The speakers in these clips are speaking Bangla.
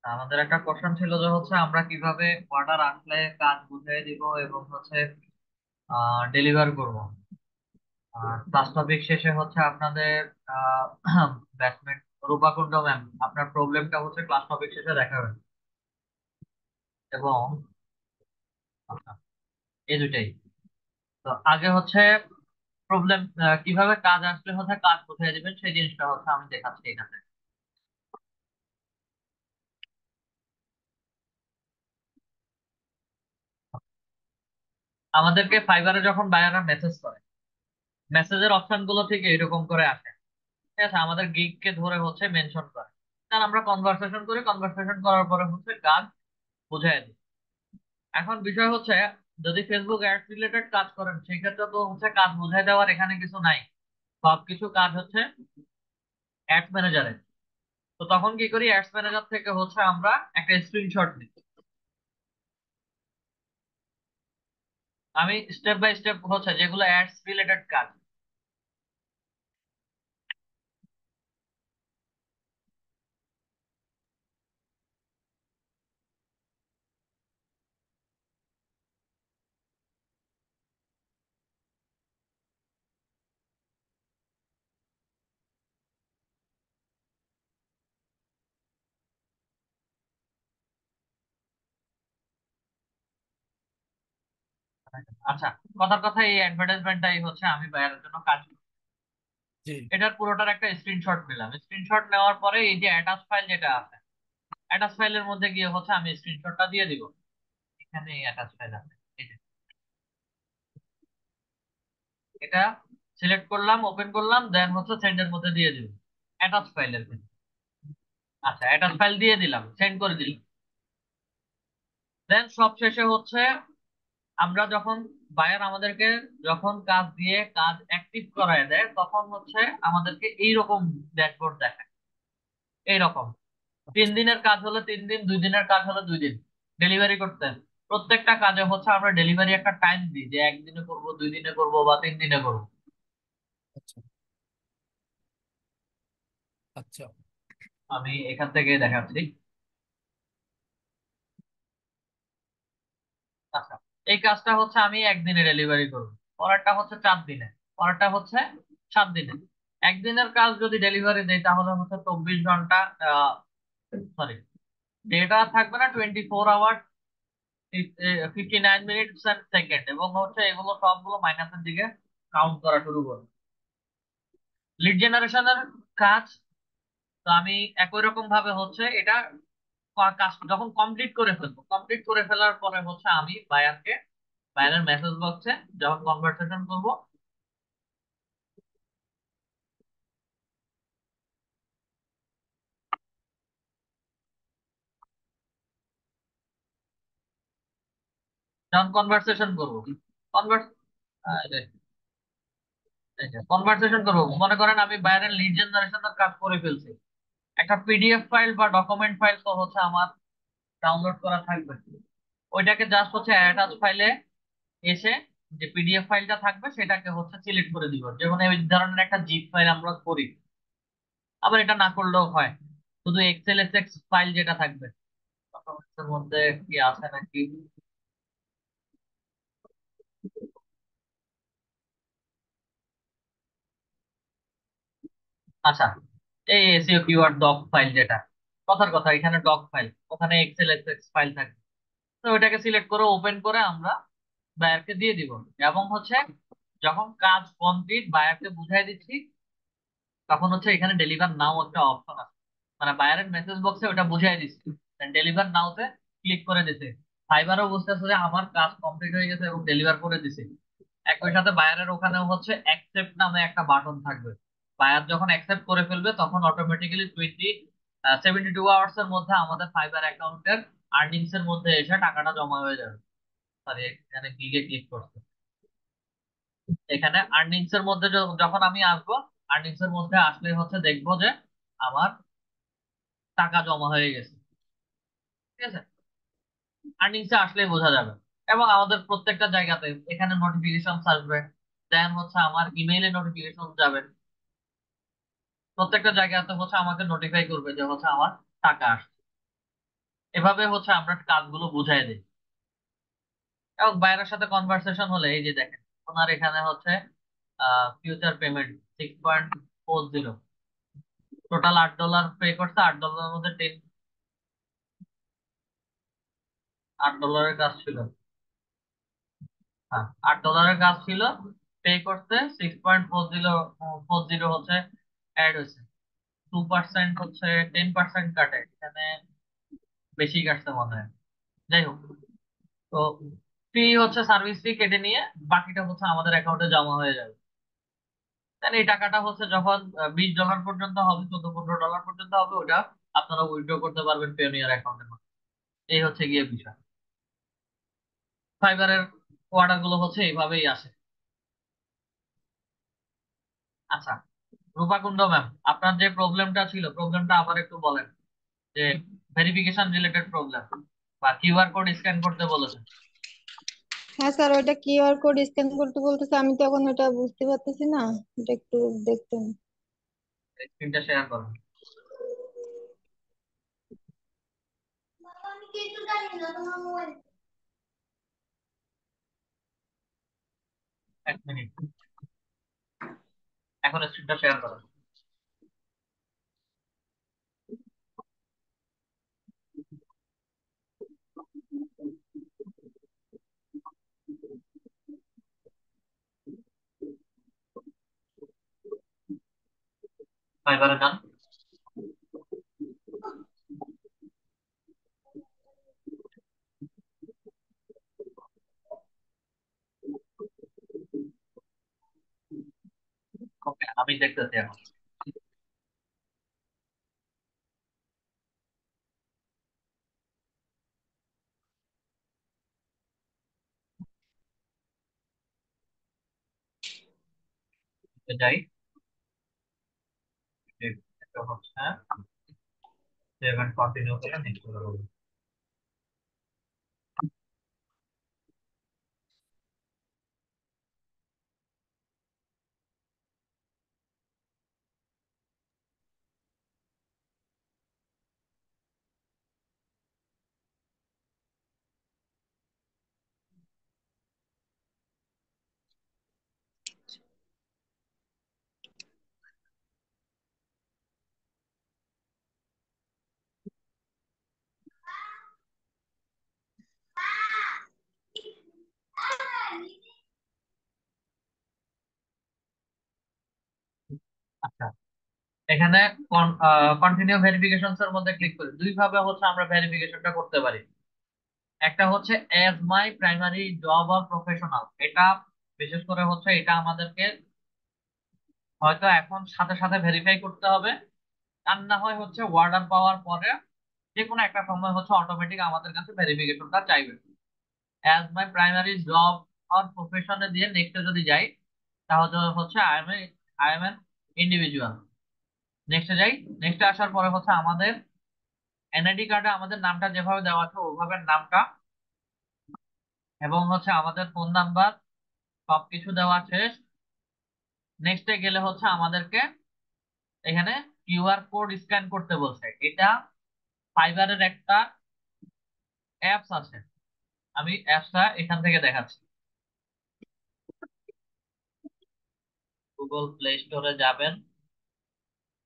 আমাদের একটা কোশ্চেন ছিল যে হচ্ছে আমরা কিভাবে অর্ডার আসলে কাজ বুঝিয়ে দিব এবং হচ্ছে ডেলিভার করব। আর ক্লাস টপিক শেষে হচ্ছে আপনাদের ব্যাটসম্যান রূপাকুণ্ড ম্যাম আপনার প্রবলেমটা হচ্ছে ক্লাস টপিক শেষে দেখাবেন। এবং আচ্ছা, এই দুইটাই। তো আগে হচ্ছে প্রবলেম কিভাবে কাজ আসলে হচ্ছে কাজ বুঝিয়ে দিবেন সেই জিনিসটা হচ্ছে আমি দেখাচ্ছি এখানে। আমাদেরকে ফাইবারে যখন বায়াররা মেসেজ করে, মেসেজের অপশন গুলো থেকে এরকম করে আসে। ঠিক আছে, আমাদের গিগ কে ধরে হচ্ছে মেনশন করে, কারণ আমরা কনভারসেশন করি, কনভারসেশন করার পরে হচ্ছে কাজ বুঝাই দিই। এখন বিষয় হচ্ছে যদি ফেসবুক অ্যাডস রিলেটেড কাজ করেন সেই ক্ষেত্রে তো হচ্ছে কাজ বুঝাই দেওয়ার এখানে কিছু নাই, সবকিছু কাজ হচ্ছে অ্যাডস ম্যানেজারে। তো তখন কি করি, অ্যাডস ম্যানেজার থেকে হচ্ছে আমরা একটা স্ক্রিনশট নিই। আমি স্টেপ বাই স্টেপ হচ্ছে যেগুলো অ্যাডস রিলেটেড কাজ। আচ্ছা, কথার কথা এই অ্যাডভার্টাইজমেন্টটাই হচ্ছে আমি বায়ারের জন্য কাজ করি। জি। এটার পুরোটার একটা স্ক্রিনশট নিলাম, স্ক্রিনশট নেওয়ার পরে এই যে অ্যাটাচ ফাইল যেটা আছে, অ্যাটাচ ফাইলের মধ্যে গিয়ে হচ্ছে আমি স্ক্রিনশটটা দিয়ে দিব। এখানে অ্যাটাচ ফাইল আছে, এই যে এটা সিলেক্ট করলাম, ওপেন করলাম, দেন হচ্ছে সেন্ডের মধ্যে দিয়ে দিব অ্যাটাচ ফাইলের ক্ষেত্রে। আচ্ছা, অ্যাটাচ ফাইল দিয়ে দিলাম, সেন্ড করে দিলাম। দেন সব শেষে হচ্ছে আমরা যখন বায়ার আমাদেরকে যখন কাজ দিয়ে কাজ অ্যাক্টিভ করায় দেয় তখন হচ্ছে আমাদেরকে এইরকম ড্যাশবোর্ড দেখায়। এইরকম 3 দিনের কাজ হলে 3 দিন, 2 দিনের কাজ হলে 2 দিন ডেলিভারি করতেন। প্রত্যেকটা কাজে হচ্ছে আমরা ডেলিভারি একটা টাইম দিই যে 1 দিনে করব, 2 দিনে করব বা 3 দিনে করব। আচ্ছা। আচ্ছা। আমি এখান থেকে দেখাচ্ছি। আচ্ছা, এই কাজটা হচ্ছে আমি 1 দিনে ডেলিভারি করবো, পরেরটা হচ্ছে 4 দিনে, পরেরটা হচ্ছে 7 দিনে। একদিনের কাজ যদি ডেলিভারি দেয় তাহলে হচ্ছে 24 ঘন্টা, সরি, ডেটা থাকবে না, 24 আওয়ার, 59 মিনিট সেকেন্ড, এবং হচ্ছে এগুলো সবগুলো মাইনাসের দিকে কাউন্ট করা শুরু করবে। লিড জেনারেশনের কাজ তো আমি একই রকম ভাবে হচ্ছে এটা কাজ যখন কমপ্লিট করে ফেলবো, কমপ্লিট করে ফেলার পরে হচ্ছে আমি বায়ারকে, বায়ারের মেসেজ বক্সে যখন কনভারসেশন করব, যখন কনভারসেশন করবো, কনভার্স কনভারসেশন করবো, মনে করেন আমি বাইরের লিড জেনারেশনের কাজ করে ফেলছি, একটা পিডিএফ ফাইল বা ডকুমেন্ট ফাইল তো হচ্ছে আমার ডাউনলোড করা থাকবে। ওইটাকে জাস্ট হচ্ছে অ্যাটাচ ফাইলে এসে যে পিডিএফ ফাইলটা থাকবে সেটাকে হচ্ছে সিলেক্ট করে দিব, যেমন এই ধরনের একটা জিপ ফাইল আমরা করি। আবার এটা না করলেও হয়, শুধু এক্সেল এসএক্স ফাইল যেটা থাকবে, ডকুমেন্টসের মধ্যে কি আছে নাকি। আচ্ছা, এই এসইও কিওয়ার্ড ডক ফাইল যেটা, কথার কথা এখানে ডক ফাইল, ওখানে এক্সেল এসএক্স ফাইল থাকবে। তো ওইটাকে সিলেক্ট করে ওপেন করে আমরা বায়ারকে দিয়ে দিব। এবং হচ্ছে যখন কাজ কমপ্লিট বায়ারকে বুঝাই দিচ্ছি, তখন হচ্ছে এখানে ডেলিভার নাও একটা অপশন আছে, মানে বায়ারের মেসেজ বক্সে ওটা বুঝাই দিচ্ছি, ডেলিভার নাওতে ক্লিক করে দিছে। ফাইবারও বুঝতেছে যে আমার কাজ কমপ্লিট হয়ে গেছে এবং ডেলিভার করে দিছে। একই সাথে বায়ারের ওখানেও হচ্ছে অ্যাকসেপ্ট নামে একটা বাটন থাকবে। বায়ার যখন অ্যাকসেপ্ট করে ফেলবে তখন অটোমেটিক্যালি 72 আওয়ার্স এর মধ্যে আমাদের ফাইবার অ্যাকাউন্টের আর্নিংস এর মধ্যে এসে টাকাটা জমা হয়ে যাবে। সরি, এখানে গিগে ক্লিক করতে, এখানে আর্নিংস এর মধ্যে যখন আমি আসবো, আর্নিংস এর মধ্যে আসলে হচ্ছে দেখবো যে আমার টাকা জমা হয়ে গেছে। ঠিক আছে, আর্নিংস এ আসলেই বোঝা যাবে। এবং আমাদের প্রত্যেকটা জায়গাতে এখানে নোটিফিকেশন আসবে, দেন হচ্ছে আমার ইমেইলে নোটিফিকেশন যাবে, প্রত্যেকটা জায়গাতে হচ্ছে আমাকে নোটিফাই করবে যে হচ্ছে আমার টাকা আসছে। এভাবে হচ্ছে আমরা কাজগুলো বুঝাই দিই। এবং বাইরের সাথে কনভারসেশন হলে এই যে দেখেন, ওনার এখানে হচ্ছে ফিউচার পেমেন্ট 6.40, টোটাল $8 পে করছে। $8 মধ্যে 8 ডলারের কাজ ছিল। হ্যাঁ, $8 কাজ ছিল, পে করতে 6.40 হচ্ছে অ্যাড হয়েছে। 2% হচ্ছে 10% কাটে এখানে, বেশি কাটছে মনে হয়। যাই হোক, তো ফি হচ্ছে সার্ভিস ফি কেটে নিয়ে বাকিটা হচ্ছে আমাদের অ্যাকাউন্টে জমা হয়ে যাবে। তাহলে এই টাকাটা হচ্ছে যখন $20 পর্যন্ত হবে, 14-15 ডলার পর্যন্ত হবে, ওটা আপনারা উইথড্র করতে পারবেন পেওনিয়ার অ্যাকাউন্টের মধ্যে। এই হচ্ছে গিয়ে বিষয়। ফাইবারের অর্ডার গুলো হচ্ছে এইভাবেই আসে। আচ্ছা, রূপাকুণ্ড ম্যাম, আপনার যে প্রবলেমটা ছিল, প্রবলেমটা আবার একটু বলেন, যে ভেরিফিকেশন রিলেটেড প্রবলেম বা কিউআর কোড স্ক্যান করতে বলেছেন। হ্যাঁ স্যার, ওইটা কিউআর কোড স্ক্যান করতে বলতেছে, আমি তো এখন ওটা বুঝতে পারতেছি না, এটা একটু দেখতেন। স্ক্রিনটা শেয়ার করুন। এক মিনিট, এখন স্ক্রিনটা শেয়ার করুন। ফাইবারে যান। ওকে, আমি দেখতেছি এখন। যাই, এটা হচ্ছে সেভেন, কন্টিনিউ করে নেক্সট করে বলুন। আচ্ছা, এখানে কন্টিনিউ ভেরিফিকেশনস এর মধ্যে ক্লিক করে দুই ভাবে হচ্ছে আমরা ভেরিফিকেশনটা করতে পারি। একটা হচ্ছে as my primary job or professional, এটা বিশেষ করে হচ্ছে এটা আমাদেরকে হয়তো এখন সাথে সাথে ভেরিফাই করতে হবে, আর না হয় হচ্ছে অর্ডার পাওয়ার পরে যে কোনো একটা সময় হচ্ছে অটোমেটিক আমাদের কাছে ভেরিফিকেশনটা চাইবে। As my primary job or প্রফেশনে দিয়ে নেক্সটে যদি যাই, তাহলে হচ্ছে আই এম এন ইন্ডিভিজুয়াল। নেক্সটে যাই, নেক্সটে আসার পরে হচ্ছে আমাদের এনআইডি কার্ডে আমাদের নামটা যেভাবে দেওয়া আছে ওভাবে নামটা, এবং হচ্ছে আমাদের ফোন নাম্বার সবকিছু দেওয়া শেষ। নেক্সটে গেলে হচ্ছে আমাদেরকে এখানে কিউআর কোড স্ক্যান করতে বলছে। এটা ফাইবারের একটা অ্যাপস আছে, আমি অ্যাপসটা এখান থেকে দেখাচ্ছি। গুগল প্লে স্টোরে যাবেন।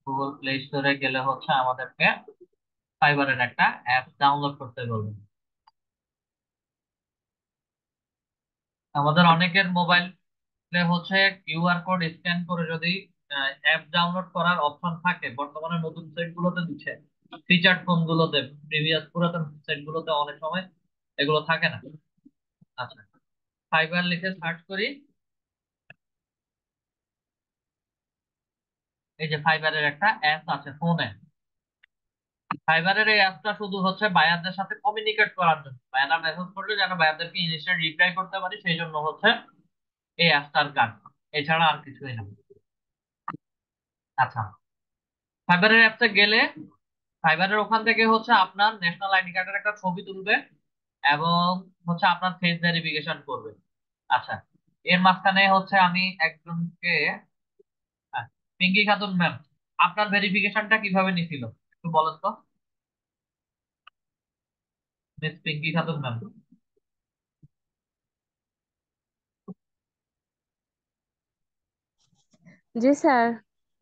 গুগল প্লে স্টোরে গেলে হচ্ছে আমাদেরকে ফাইবারের একটা অ্যাপ ডাউনলোড করতে বলবে। আমাদের অনেকের মোবাইলে হচ্ছে কিউআর কোড স্ক্যান করে যদি অ্যাপ ডাউনলোড করার অপশন থাকে, বর্তমানে নতুন সেট গুলোতে দিচ্ছে, ফিচার ফোন গুলোতে, প্রিভিয়াস পুরাতন সেট গুলোতে অনেক সময় এগুলো থাকে না। আচ্ছা, ফাইবার লিখে সার্চ করি। এই যে ফাইবারের একটা অ্যাপ আছে ফোনে। ফাইবারের এই অ্যাপটা শুধু হচ্ছে বায়ারদের সাথে কমিউনিকেট করার জন্য, বায়াররা মেসেজ করলে যেন বায়ারদেরকে ইনস্ট্যান্ট রিপ্লাই করতে পারি, সেই জন্য হচ্ছে এই অ্যাপটার কাজ, এছাড়া আর কিছুই না। আচ্ছা, ফাইবারের অ্যাপসে গেলে ফাইবারের ওখান থেকে হচ্ছে আপনার ন্যাশনাল আইডি কার্ডের একটা ছবি তুলবে এবং হচ্ছে আপনার ফেস ভেরিফিকেশন করবে। আচ্ছা, এর মাঝখানে হচ্ছে আমি একজনকে, পিঙ্কি খাতুন ম্যাম, আপনার ভেরিফিকেশনটা কিভাবে নিছিল একটু বলেন তো। মিস পিঙ্কি খাতুন ম্যাম, জি স্যার,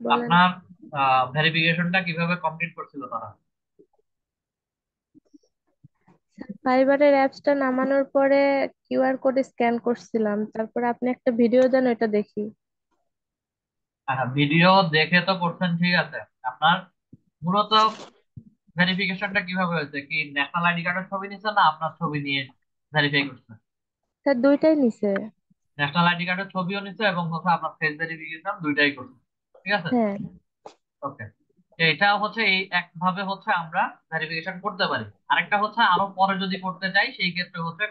বলেন। আপনার ভেরিফিকেশনটা কিভাবে কমপ্লিট করছিল তারা? ফাইবারের অ্যাপসটা নামানোর পরে কিউআর কোড স্ক্যান করছিলাম, তারপরে আপনি একটা ভিডিও দেন, ওইটা দেখি। হ্যাঁ, ভিডিও দেখে তো করছেন, ঠিক আছে। আপনার মূলত ভেরিফিকেশনটা কিভাবে হয়েছে, কি ন্যাশনাল আইডি কার্ডের ছবি নিচ্ছে না আপনার ছবি নিয়ে ভেরিফাই করছে? স্যার দুইটাই নিছে। ন্যাশনাল আইডি কার্ডের ছবিও নিচ্ছে এবং হচ্ছে আপনার ফেস ভেরিফিকেশন দুইটাই করছে, ঠিক আছে। হ্যাঁ। ওকে, এটা হচ্ছে এই একভাবে হচ্ছে আমরা ভেরিফিকেশন করতে পারি। আরেকটা হচ্ছে আরো পরে যদি করতে চাই সেই ক্ষেত্রে হচ্ছে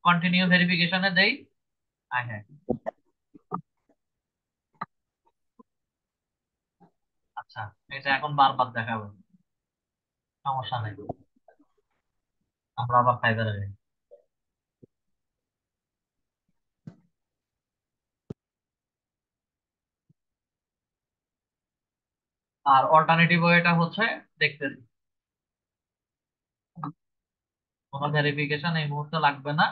কন্টিনিউ ভেরিফিকেশনে দেই। হ্যাঁ, আচ্ছা, এটা এখন বারবার দেখাবো, সমস্যা নেই, আমরা আবার ফাইবারে যাই। আর অল্টারনেটিভ ওয়েটা হচ্ছে দেখতেছি, কোনো ভেরিফিকেশন এই মুহূর্তে লাগবে না।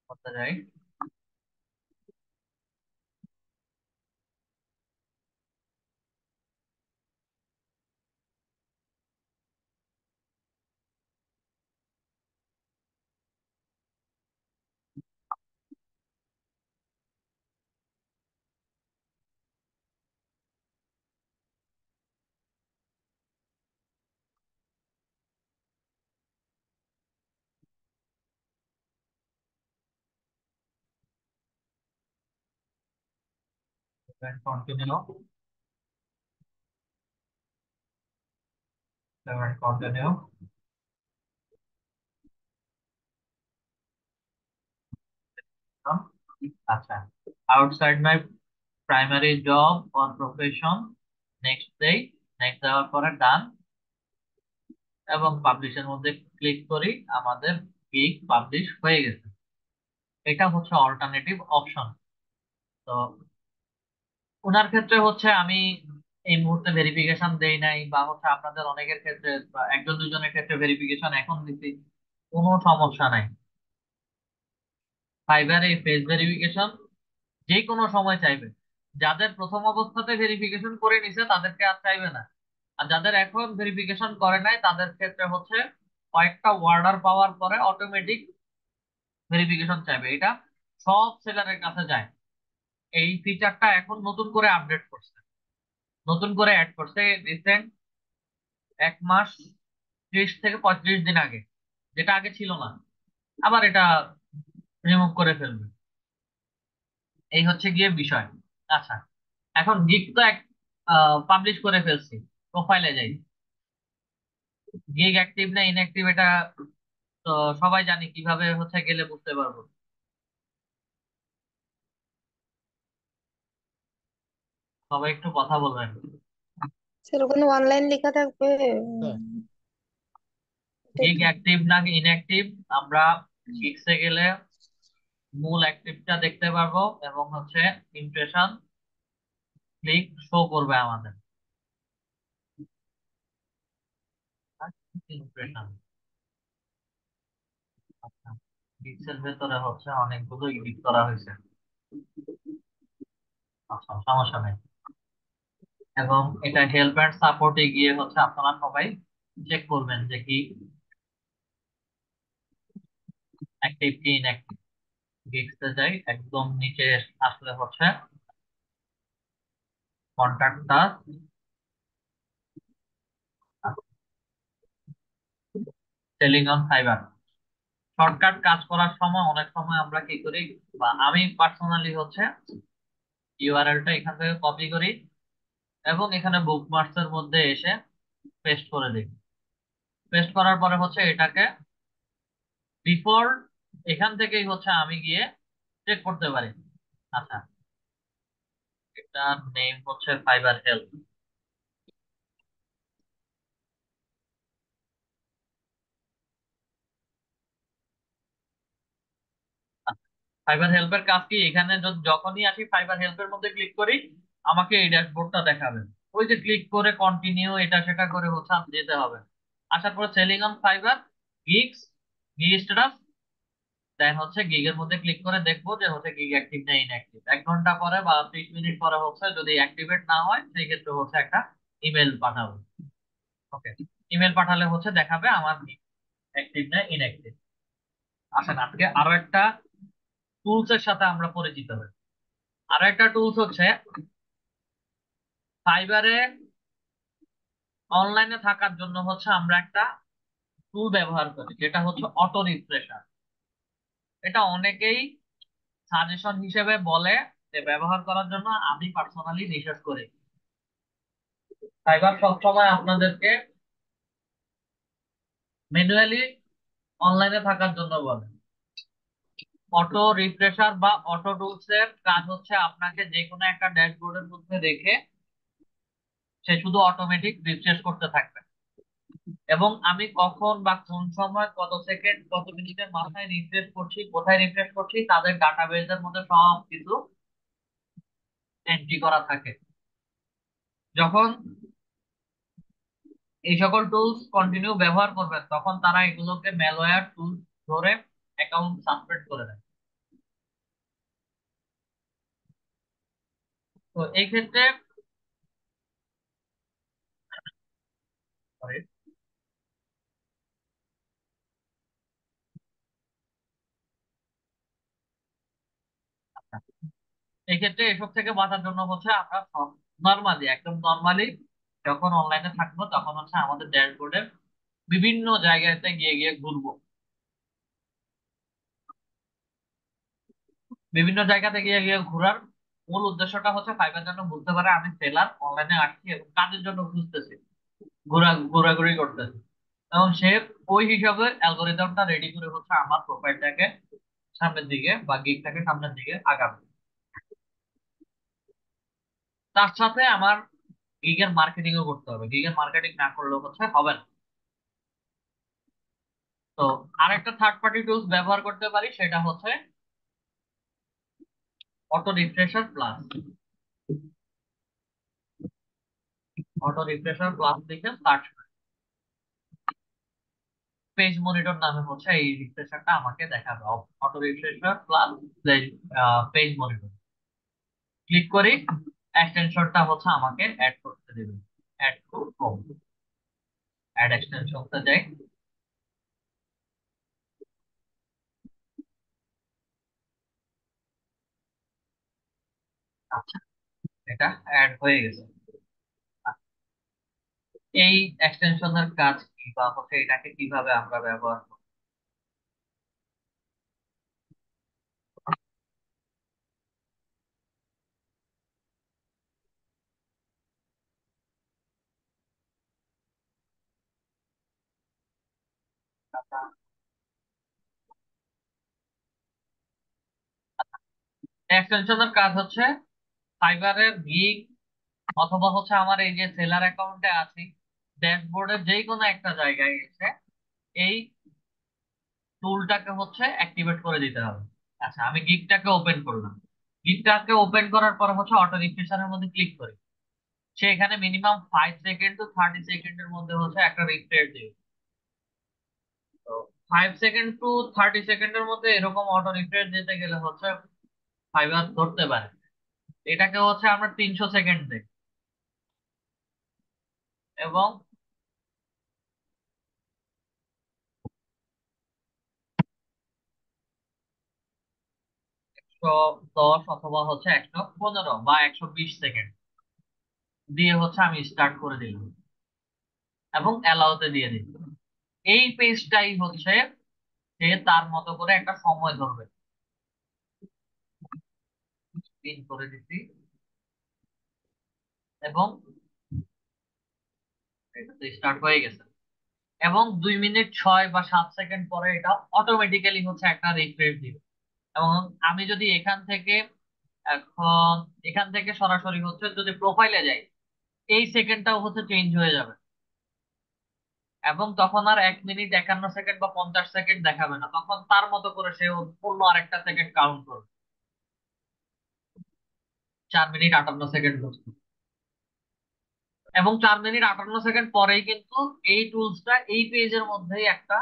করতে যাই। Continue, continue. আচ্ছা, outside my primary job or profession, next দেই। নেক্সট দেওয়ার পরে ডান এবং পাবলিশের মধ্যে ক্লিক করি, আমাদের গিগ পাবলিশ হয়ে গেছে। এটা হচ্ছে অল্টারনেটিভ অপশন। তো ওনার ক্ষেত্রে হচ্ছে আমি এই মুহূর্তে ভেরিফিকেশন দেই নাই, বা হচ্ছে আপনাদের অনেকের ক্ষেত্রে বা একজন দুজনের ক্ষেত্রে ভেরিফিকেশন এখন দিচ্ছি, কোনো সমস্যা নাই। ফাইবার এই ফেস ভেরিফিকেশন যে কোনো সময় চাইবে। যাদের প্রথম অবস্থাতে ভেরিফিকেশন করে নিছে তাদেরকে আর চাইবে না। আর যাদের এখন ভেরিফিকেশন করে নাই তাদের ক্ষেত্রে হচ্ছে কয়েকটা অর্ডার পাওয়ার পরে অটোমেটিক ভেরিফিকেশন চাইবে। এটা সব সেলারের কাছে যায়। এই ফিচারটা এখন নতুন করে আপডেট করছে, নতুন করে অ্যাড করছে রিসেন্ট 1 মাস 30 থেকে 35 দিন আগে, যেটা আগে ছিল না। আবার এটা রিমুভ করে ফেলবে, এই হচ্ছে গিয়ে বিষয়। আচ্ছা, এখন গিগ তো এক পাবলিশ করে ফেলছি, প্রোফাইলে যাই। গিগ অ্যাক্টিভ না ইনঅ্যাক্টিভ এটা তো সবাই জানি, কিভাবে হচ্ছে গেলে বুঝতে পারবো? সবাই একটু কথা বলবেন। স্যার ওখানে অনলাইন লেখা থাকবে। হ্যাঁ। এটা গিগ কি? অ্যাক্টিভ না ইনঅ্যাক্টিভ আমরা গিগসে গেলে মূল অ্যাক্টিভটা দেখতে পারবো এবং হচ্ছে ইমপ্রেশন ক্লিক শো করবে আমাদের। ইমপ্রেশন, আচ্ছা, গিগসের ভেতরে হচ্ছে অনেকগুলো এডিট করা হয়েছে। আচ্ছা, সমস্যা নেই। এবং এটা হেল্প এন্ড সাপোর্টে গিয়ে হচ্ছে আপনারা সবাই চেক করবেন যে কি অ্যাক্টিভ কি ইনঅ্যাক্টিভ। গিগসে যাই, একদম নিচে আসলে হচ্ছে contact, selling on fibre. Shortcut কাজ করার সময় অনেক সময় আমরা কি করি, বা আমি পার্সোনালি হচ্ছে ইউআরএলটা এখান থেকে কপি করি এবং এখানে বুকমার্কস এর মধ্যে এসে পেস্ট করে দিই। পেস্ট করার পরে হচ্ছে এটাকে ডিফল্ট এখান থেকেই হচ্ছে আমি গিয়ে চেক করতে পারি। আচ্ছা, এটার নেম হচ্ছে ফাইবার হেল্প। ফাইবার হেল্পের কাজ কি, এখানে যখনই আসি ফাইবার হেল্পের মধ্যে ক্লিক করি আমাকে এই ড্যাশবোর্ডটা দেখাবে। ওই যে ক্লিক করে কন্টিনিউ এটা সেটা করে হচ্ছে আমি যেতে হবে। আসার পরে selling on Fiverr, gigs, gig status, then হচ্ছে গিগের মধ্যে ক্লিক করে দেখবো যে হচ্ছে গিগ অ্যাক্টিভ না ইনঅ্যাক্টিভ। 1 ঘন্টা পরে বা 30 মিনিট পরে হচ্ছে যদি অ্যাক্টিভেট না হয় সেই ক্ষেত্রে হচ্ছে একটা ইমেল পাঠাবো। ওকে, ইমেল পাঠালে হচ্ছে দেখাবে আমার অ্যাক্টিভ না ইনঅ্যাক্টিভ। আসেন আজকে আরো একটা টুলস এর সাথে আমরা পরিচিত হই। আরো একটা টুলস হচ্ছে ফাইবারে অনলাইনে থাকার জন্য হচ্ছে আমরা একটা টুল ব্যবহার করি যেটা হচ্ছে অটো রিফ্রেশার। এটা অনেকেই সাজেশন হিসেবে বলে যে ব্যবহার করার জন্য, আমি পার্সোনালি নিষেধ করি। ফাইবার সবসময় আপনাদেরকে ম্যানুয়ালি অনলাইনে থাকার জন্য বলে। অটো রিফ্রেশার বা অটো টুলস এর কাজ হচ্ছে আপনাকে যে কোনো একটা ড্যাশবোর্ডের মধ্যে রেখে সে শুধু অটোমেটিক রিফ্রেশ করতে থাকবে, এবং আমি কখন বা কোন সময় কত সেকেন্ড কত মিনিটের মাথায় রিফ্রেশ করছি, কোথায় রিফ্রেশ করছি, তাদের ডাটাবেজের মধ্যে সব কিছু এন্ট্রি করা থাকে। যখন এই সকল টুলস কন্টিনিউ ব্যবহার করবেন তখন তারা এগুলোকে ম্যালওয়্যার টুলস ধরে অ্যাকাউন্ট সাসপেন্ড করে দেয়। তো এই ক্ষেত্রে sorry, এই ক্ষেত্রে এসব থেকে বাঁচার জন্য হচ্ছে আমরা নর্মালি একদম নর্মালি যখন অনলাইনে থাকবো তখন হচ্ছে আমাদের ড্যাশবোর্ডের বিভিন্ন জায়গাতে গিয়ে গিয়ে ঘুরবো। বিভিন্ন জায়গাতে গিয়ে গিয়ে ঘোরার মূল উদ্দেশ্যটা হচ্ছে ফাইবার যেন বুঝতে পারে আমি সেলার অনলাইনে আসছি এবং কাজের জন্য খুঁজতেছি, ঘোরাঘুরি করতেছি, এবং সে ওই হিসাবে অ্যালগোরিদমটা রেডি করে হচ্ছে আমার প্রোফাইলটাকে সামনের দিকে বা গিগটাকে সামনের দিকে আগাবে। তার সাথে আমার গিগের মার্কেটিংও করতে হবে, গিগের মার্কেটিং না করলেও হচ্ছে হবে না। তো আরেকটা থার্ড পার্টি টুলস ব্যবহার করতে পারি, সেটা হচ্ছে auto refresher plus. Auto refresher plus লিখে সার্চ, পেজ মনিটর নামে হচ্ছে এই রিফ্রেশারটা আমাকে দেখাবে। Auto refresher plus page monitor click করি, এক্সটেনশনটা হচ্ছে আমাকে অ্যাড করতে দেবে। অ্যাড টু হোম, অ্যাড এক্সটেনশনটা যাই। আচ্ছা, এটা অ্যাড হয়ে গেছে। এই এক্সটেনশনের কাজ কি বা হচ্ছে এটাকে কিভাবে আমরা ব্যবহার করব? এক্সটেনশনের কাজ হচ্ছে ফাইবারের গিগ অথবা হচ্ছে আমার এই যে সেলার অ্যাকাউন্টে আছি ড্যাশবোর্ডের যে কোনো একটা জায়গায় এসে এই টুলটাকে হচ্ছে অ্যাক্টিভেট করে দিতে হবে। আচ্ছা, আমি গিগটাকে ওপেন করলাম। গিগটাকে ওপেন করার পর হচ্ছে অটো রিফ্রেশারের মধ্যে ক্লিক করি। সে এখানে মিনিমাম 5 সেকেন্ড টু 30 সেকেন্ডের মধ্যে হচ্ছে একটা রিফ্রেশ দিবে। তো 5 সেকেন্ড টু 30 সেকেন্ডের মধ্যে এরকম অটো রিফ্রেশ দিতে গেলে হচ্ছে ফাইবার ধরতে পারে। এটাকে হচ্ছে আমরা 300 সেকেন্ড দিই, এবং 110 অথবা হচ্ছে 115 বা 120 সেকেন্ড দিয়ে হচ্ছে আমি স্টার্ট করে দিলাম এবং অ্যালাউতে দিয়ে দিই। এই পেজটাই হচ্ছে সে তার মতো করে একটা সময় ধরবে। পিন করে দিচ্ছি, এবং এটা তো স্টার্ট হয়ে গেছে। এবং 2 মিনিট 6 বা 7 সেকেন্ড পরে এটা অটোমেটিক্যালি হচ্ছে একটা রিফ্রেশ দিবে। এবং আমি যদি এখন এখান থেকে সরাসরি হচ্ছে যদি প্রোফাইলে যাই এই সেকেন্ডটাও হচ্ছে চেঞ্জ হয়ে যাবে। এবং তখন আর 1 মিনিট 51 সেকেন্ড বা 50 সেকেন্ড দেখাবে না, তখন তার মতো করে সে অন্য আরেকটা সেকেন্ড কাউন্ট করবে, 4 মিনিট 58 সেকেন্ড বস্তু। এবং 4 মিনিট 58 সেকেন্ড পরেই কিন্তু এই টুলসটা এই পেজের মধ্যেই একটা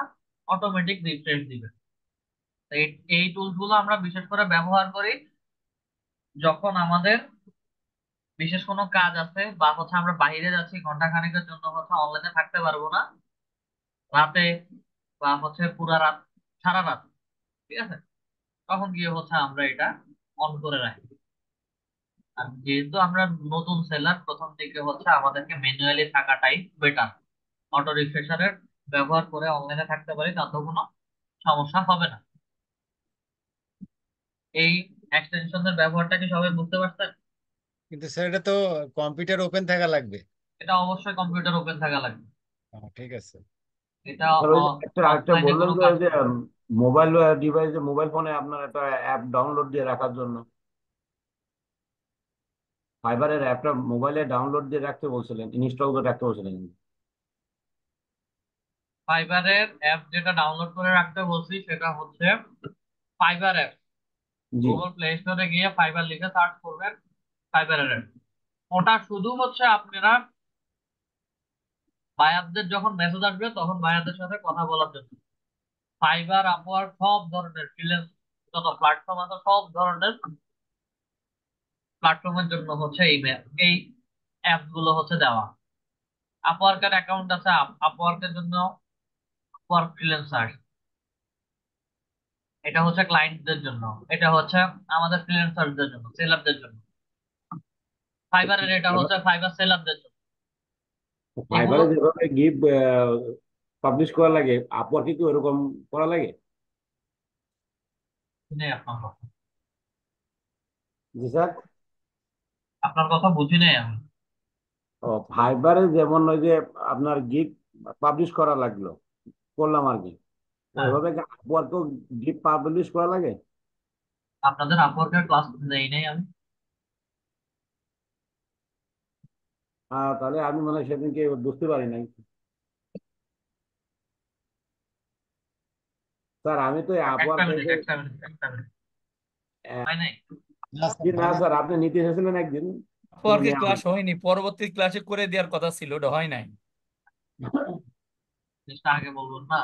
অটোমেটিক রিফ্রেশ দিবে। তো এই এই টুলস গুলো আমরা বিশেষ করে ব্যবহার করি যখন আমাদের বিশেষ কোনো কাজ আছে, বা আমরা বাইরে যাচ্ছি, ঘন্টা খানেকের জন্য অনলাইনে থাকতে পারবো না রাতে, বা পুরা রাত, সারা রাত, ঠিক আছে, তখন গিয়ে আমরা এটা অন করে রাখি। আর যেহেতু আমরা নতুন সেলার, প্রথম দিকে আমাদেরকে ম্যানুয়ালি থাকাটাই বেটার। অটো রিফ্রেশারের ব্যবহার করে অনলাইনে থাকতে পারি, তাতে কোনো সমস্যা হবে না। এই এক্সটেনশনের ব্যবহারটা কি সবাই বুঝতে পারছেন? কিন্তু স্যার এটা তো কম্পিউটার ওপেন থাকা লাগবে। এটা অবশ্যই কম্পিউটার ওপেন থাকা লাগবে। ঠিক আছে। এটা স্যার ওই যে একটা একটা অফলাইনে বললেন কোনো যে কাজ ওই যে করবে না। মোবাইল ডিভাইসে, মোবাইল ফোনে আপনার একটা অ্যাপ ডাউনলোড দিয়ে রাখার জন্য, ফাইবারের অ্যাপটা মোবাইলে ডাউনলোড দিয়ে রাখতে বলছিলেন, ইনস্টল করে রাখতে বলছিলেন। ফাইবারের অ্যাপ যেটা ডাউনলোড করে রাখতে বলছি সেটা ফাইবার অ্যাপ। জি। গুগল প্লে স্টোরে গিয়ে ফাইবার লিখে সার্চ করবেন, ফাইবারের অ্যাপ। ওটা শুধু আপনারা বায়ারদের যখন মেসেজ আসবে তখন বায়ারদের সাথে কথা বলার জন্য। ফাইবার, আপওয়ার্ক, সব ধরনের ফ্রিল্যান্স যত প্ল্যাটফর্ম আছে সব ধরনের প্ল্যাটফর্মের জন্য এই অ্যাপ গুলো দেওয়া। আপওয়ার্কের অ্যাকাউন্ট আছে, আপওয়ার্কের জন্য আপওয়ার্ক ফ্রিল্যান্সার, এটা ক্লায়েন্টদের জন্য, এটা আমাদের ফ্রিল্যান্সারদের জন্য, সেলারদের জন্য। ফাইবারের এটা ফাইবার সেলারদের জন্য। এগুলো ফাইবারে যেভাবে গিফট পাবলিশ করা লাগে, আপওয়ার্কে কি ওরকম করা লাগে? নেই আপনার কথা, জি স্যার। আপনার কথা বুঝি নাই আমি। ও, ফাইবারে যেমন ওই যে আপনার গিফট পাবলিশ করা লাগলো, করলাম আর কি, হ্যাঁ, ওইভাবে কি আপওয়ার্কেও গিফট পাবলিশ করা লাগে? আপনাদের আপওয়ার্কের ক্লাস নেই নাই আমি। তাহলে আমি মনে হয় সেদিনকে বুঝতে পারি নাই। স্যার আমি তো একটা আপওয়ার্ক মিনিট, একটা মিনিট, একটা মিনিট, হয় নাই। না স্যার, না হয় না। স্যার, আপনি নিতে এসেছিলেন একদিন, কিন্তু আপওয়ার্কের নেওয়া ক্লাস হয়নি। হয়নি, পরবর্তী ক্লাসে করে দেওয়ার কথা ছিল, ওটা হয় নাই। জিনিসটা আগে বলবেন না?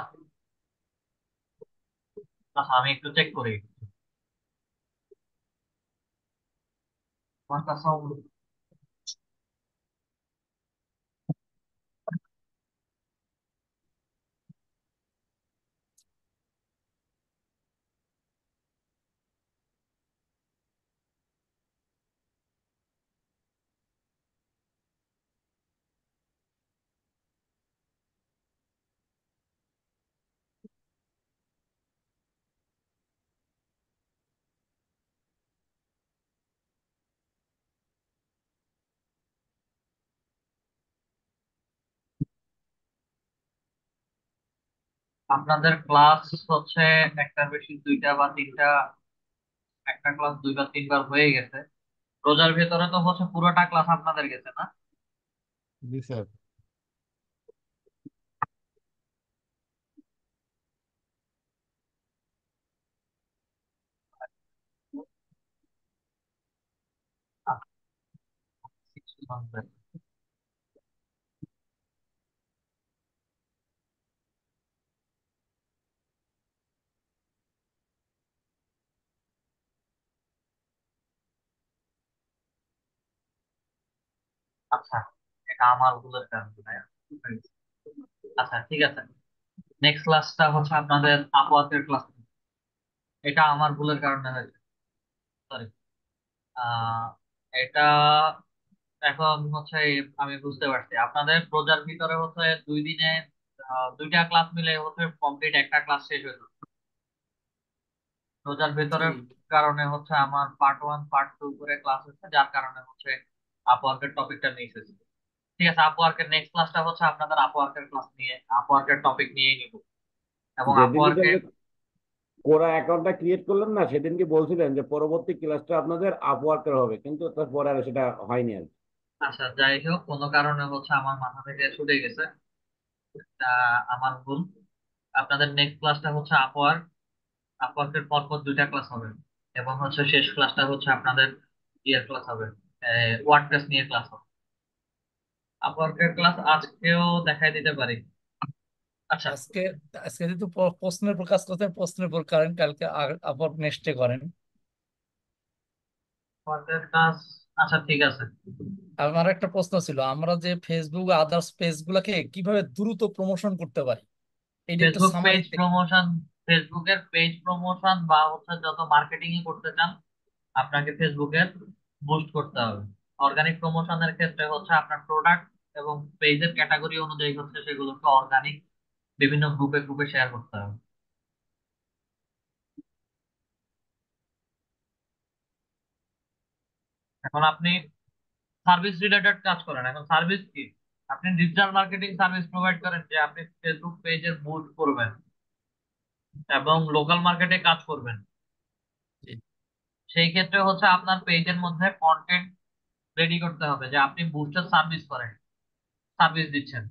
আচ্ছা, আমি একটু চেক করি। আমার কাছেও আপনাদের ক্লাস হচ্ছে একটার বেশি দুইটা বা তিনটা, একটা ক্লাস 2 বা 3 বার হয়ে গেছে। রোজার ভেতরে তো পুরোটা ক্লাস আপনাদের গেছে না? জি স্যার। আচ্ছা, এটা আমার ভুলের কারণে তাই না? আচ্ছা, ঠিক আছে। নেক্সট ক্লাসটা আপনাদের আপওয়ার্কের ক্লাস। এটা আমার ভুলের কারণে হয়েছে, সরি। আহ এটা এখন আমি বুঝতে পারছি আপনাদের প্রজার ভিতরে 2 দিনে দুইটা ক্লাস মিলে কমপ্লিট একটা ক্লাস শেষ হয়ে যাবে। রোজার জি। ভেতরের কারণে আমার পার্ট 1 পার্ট 2 করে ক্লাস হচ্ছে, যার কারণে আপওয়ার্কের টপিকটা মিস হয়েছে। ঠিক আছে, আপওয়ার্কের নেক্সট ক্লাসটা আপনাদের আপওয়ার্কের ক্লাস নিয়ে, আপওয়ার্কের টপিক নিয়েই নিব। এবং যেদিনকে আপওয়ার্কে যে কোরা অ্যাকাউন্টটা ক্রিয়েট করলেন না, সেদিনকে বলছিলেন যে পরবর্তী ক্লাসটা আপনাদের আপওয়ার্কের হবে, কিন্তু তারপরে আর সেটা হয়নি আর কি। আচ্ছা, যাই হোক, কোনো কারণে আমার মাথা থেকে ছুটে গেছে। তা আমার ভুল। আপনাদের নেক্সট ক্লাসটা হচ্ছে আপওয়ার্ক। আপওয়ার্কের পরপর দুইটা ক্লাস হবে, এবং হচ্ছে শেষ ক্লাসটা হচ্ছে আপনাদের ইয়ের ক্লাস হবে, ওয়ার্ডপ্রেস নিয়ে ক্লাস হবে। আপওয়ার্কের ক্লাস আজকেও দেখাই দিতে পারি। আচ্ছা, আজকে আজকে যেহেতু প্রশ্নের প্রকাশ করছেন, প্রশ্নের উপর করেন, কালকে আবার নেক্সটে করেন। আপওয়ার্কের ক্লাস, আচ্ছা ঠিক আছে। আমার একটা প্রশ্ন ছিল, আমরা যে ফেসবুক আদার্স পেজ গুলাকে কিভাবে দ্রুত প্রমোশন করতে পারি, এটা একটু ফেসবুক পেজ সামারিতে। প্রমোশন, ফেসবুকের পেজ প্রমোশন বা হচ্ছে যত মার্কেটিং করতে চান, আপনাকে ফেসবুকের বুস্ট করতে হবে। অর্গানিক প্রমোশনের ক্ষেত্রে হচ্ছে আপনার প্রোডাক্ট এবং পেজের ক্যাটাগরি অনুযায়ী হচ্ছে সেগুলোকে অর্গানিক বিভিন্ন গ্রুপে গ্রুপে শেয়ার করতে হবে। এখন আপনি সার্ভিস রিলেটেড কাজ করেন, এখন সার্ভিস কি? আপনি ডিজিটাল মার্কেটিং সার্ভিস প্রোভাইড করেন, যে আপনি ফেসবুক পেজের বুস্ট করবেন এবং লোকাল মার্কেটে কাজ করবেন। জি। সেই ক্ষেত্রে হচ্ছে আপনার পেজের মধ্যে কন্টেন্ট রেডি করতে হবে যে আপনি বুস্টার সার্ভিস করেন, সার্ভিস দিচ্ছেন,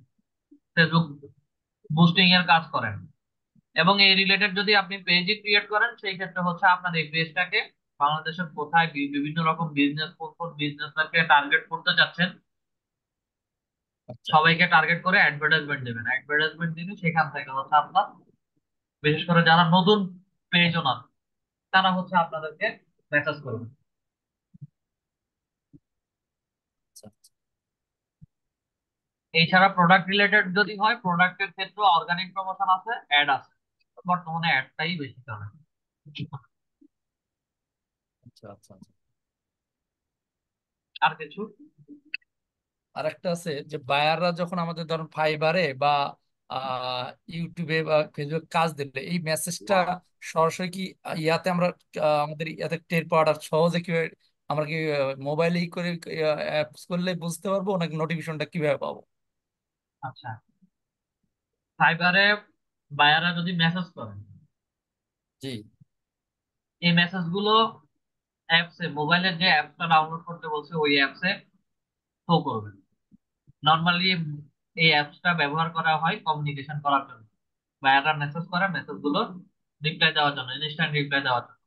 ফেসবুক বুস্টিং এর কাজ করেন। এবং এই রিলেটেড যদি আপনি পেজই ক্রিয়েট করেন, সেই ক্ষেত্রে হচ্ছে আপনার এই পেজটাকে বাংলাদেশের কোথায় বিভিন্ন রকম বিজনেস, কোন কোন বিজনেসকে টার্গেট করতে চাচ্ছেন, আচ্ছা সবাইকে টার্গেট করে অ্যাডভার্টাইজমেন্ট দেবেন। অ্যাডভার্টাইজমেন্ট দিলে সেখান থেকে হচ্ছে আপনার, বিশেষ করে যারা নতুন পেজ ওনার, তারা হচ্ছে আপনাদেরকে মেসেজ করবে। আচ্ছা। এছাড়া প্রোডাক্ট রিলেটেড যদি হয়, প্রোডাক্টের ক্ষেত্রে অর্গানিক প্রমোশন আছে, অ্যাড আছে। বর্তমানে অ্যাডটাই বেশি চলে। আচ্ছা আচ্ছা আচ্ছা। আর কিছু? আর একটা আছে যে বায়াররা যখন আমাদের ধরুন ফাইবারে বা ইউটিউবে বা ফেসবুকে কাজ দিলে, এই মেসেজটা সরাসরি কি ইয়াতে আমরা আমাদের ইয়াতে টের পাওয়াটা সহজে কিভাবে, আমরা কি মোবাইলে করে অ্যাপস করলে বুঝতে পারবো, নাকি নোটিফিকেশনটা কিভাবে পাবো? আচ্ছা, ফাইবারে বায়াররা যদি মেসেজ করেন, জি। এই মেসেজ গুলো অ্যাপসে, মোবাইলের যে অ্যাপসটা ডাউনলোড করতে বলছে ওই অ্যাপসে শো করবে। নর্মালি এই অ্যাপসটা ব্যবহার করা হয় কমিউনিকেশন করার জন্য। বায়াররা মেসেজ করে, মেসেজ গুলো রিপ্লাই দেওয়ার জন্য, ইনস্ট্যান্ট রিপ্লাই দেওয়ার জন্য।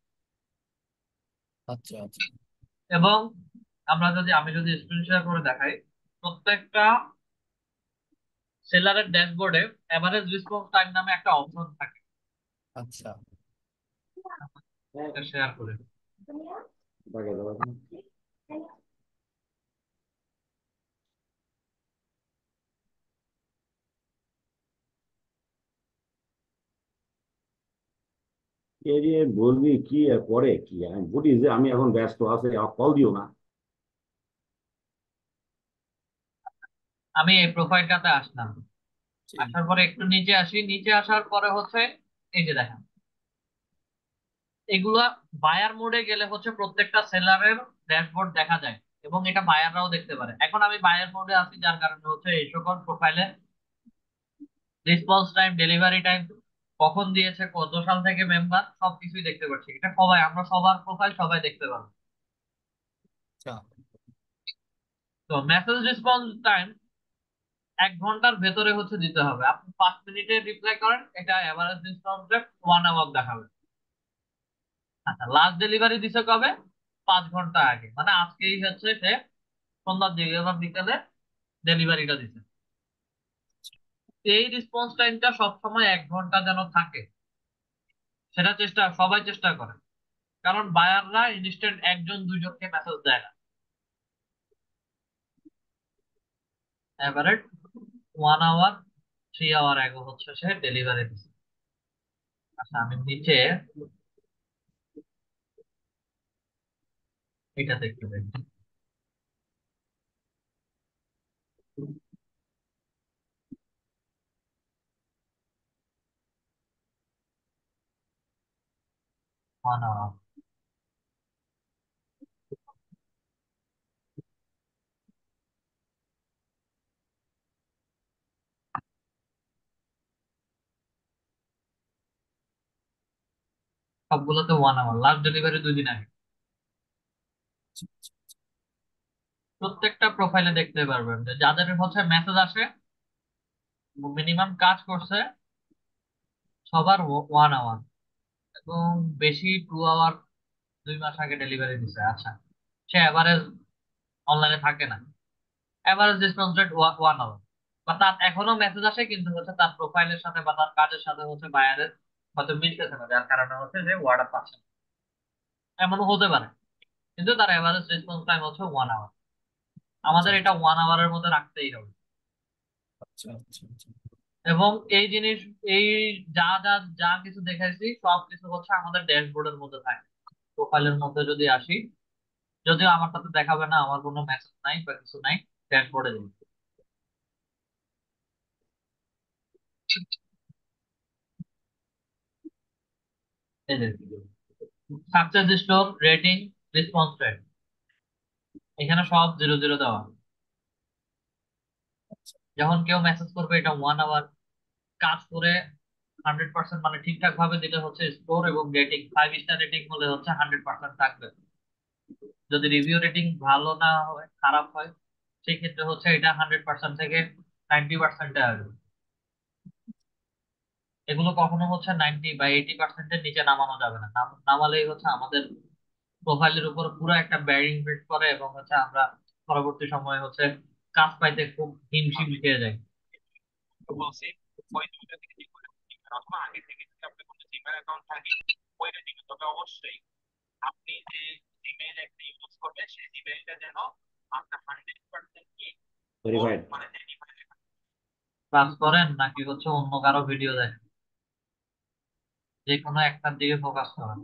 আচ্ছা আচ্ছা এবং আমি যদি স্ক্রিন শেয়ার করে দেখাই, প্রত্যেকটা সেলারের ড্যাশবোর্ডে এভারেজ রেসপন্স টাইম নামে একটা অপশন থাকে। আচ্ছা এটা শেয়ার করে। বাগে দাও। কে যে বলবি কি আর করে কি, আমি বলি যে আমি এখন ব্যস্ত আছে, কল দিও না। আমি এই প্রোফাইলটাতে আসলাম, জি। আসার পরে একটু নিচে আসি, নিচে আসার পরে হচ্ছে এই যে দেখেন, এগুলা বায়ার মোডে গেলে হচ্ছে প্রত্যেকটা সেলারের ড্যাশবোর্ড দেখা যায়, এবং এটা বায়াররাও দেখতে পারে। এখন আমি বায়ার মোডে আছি, যার কারণে হচ্ছে এই সকল প্রোফাইলে রেসপন্স টাইম, ডেলিভারি টাইম, কখন দিয়েছে, কত সাল থেকে মেম্বার, সবকিছুই দেখতে পাচ্ছি। এটা সবাই, আমরা সবার প্রোফাইল সবাই দেখতে পাবো। আচ্ছা তো মেসেজ রেসপন্স টাইম 1 ঘন্টার ভেতরে হচ্ছে দিতে হবে। আপনি 5 মিনিটে রিপ্লাই করেন, এটা এভারেজ রেসপন্স টাইম 1 আওয়ার দেখাবে। আচ্ছা, লাস্ট ডেলিভারি দিছে কবে? 5 ঘন্টা আগে, মানে আজকেই হচ্ছে সে সন্ধ্যার দিকে বা বিকালে ডেলিভারিটা দিছে। এই রেসপন্স টাইমটা সবসময় 1 ঘন্টা যেন থাকে, সেটা সবাই চেষ্টা করে। কারণ বায়াররা ইনস্ট্যান্ট একজন দুইজনকে মেসেজ দেয় না। এভারেজ 1 আওয়ার, 3 আওয়ার আগে হচ্ছে সে ডেলিভারি দিচ্ছে। আচ্ছা, আমি নিচে এটা দেখতে দেখি। 1 আওয়ার, সবগুলোতে 1 আওয়ার, লাস্ট ডেলিভারি 2 দিন আগে। প্রত্যেকটা প্রোফাইলে দেখতে পারবেন যে যাদের হচ্ছে মেসেজ আসে মিনিমাম কাজ করছে সবার 1 আওয়ার, এবং বেশি 2 আওয়ার, 2 মাস আগে ডেলিভারি দিছে। আচ্ছা, সে এভারেজ অনলাইনে থাকে না, এভারেজ রেসপন্স রেট 1 আওয়ার, বা তার এখনো মেসেজ আসে কিন্তু হচ্ছে তার প্রোফাইলের সাথে বা তার কাজের সাথে হচ্ছে বায়ারের হয়তো মিলতেছে না, যার কারণে হচ্ছে যে অর্ডার পাচ্ছে না। এমনও হতে পারে, কিন্তু তার এভারেজ রেসপন্স টাইম হচ্ছে 1 আওয়ার। আচ্ছা আমাদের এটা 1 আওয়ারের মধ্যে রাখতেই হবে। আচ্ছা আচ্ছা আচ্ছা। এবং এই জিনিস, এই যা যা যা কিছু দেখাইছি সব কিছু হচ্ছে আমাদের ড্যাশবোর্ডের মধ্যে থাকে। প্রোফাইলের মধ্যে যদি আসি, যদিও আমার তাতে দেখাবে না, আমার কোনো মেসেজ নাই বা কিছু নাই, ড্যাশবোর্ডে দিন। এই যে success store, rating, response rate, এখানে সব 0 0 দেওয়া। যখন কেউ মেসেজ করবে এটা 1 আওয়ার কাজ করে 100% মানে ঠিকঠাক ভাবে দিলে হচ্ছে স্কোর, এবং রেটিং 5 স্টার রেটিং হলে হচ্ছে 100% থাকবে। যদি রিভিউ রেটিং ভালো না হয়, খারাপ হয়, সেই ক্ষেত্রে হচ্ছে এটা 100% থেকে 90% আসবে। এগুলো কখনো হচ্ছে 90 বা 80%-এর নিচে নামানো যাবে না, নামালেই হচ্ছে আমাদের প্রোফাইলের উপর পুরো একটা ব্যারিং ফিট করে, এবং হচ্ছে আমরা পরবর্তী সময়ে হচ্ছে কাজ পাইতে খুব হিমশিম খেয়ে যাই। ভেরিফাইড। কাজ করেন নাকি হচ্ছে অন্য কারো ভিডিও দেখেন, যে কোনো একটার দিকে ফোকাস করেন।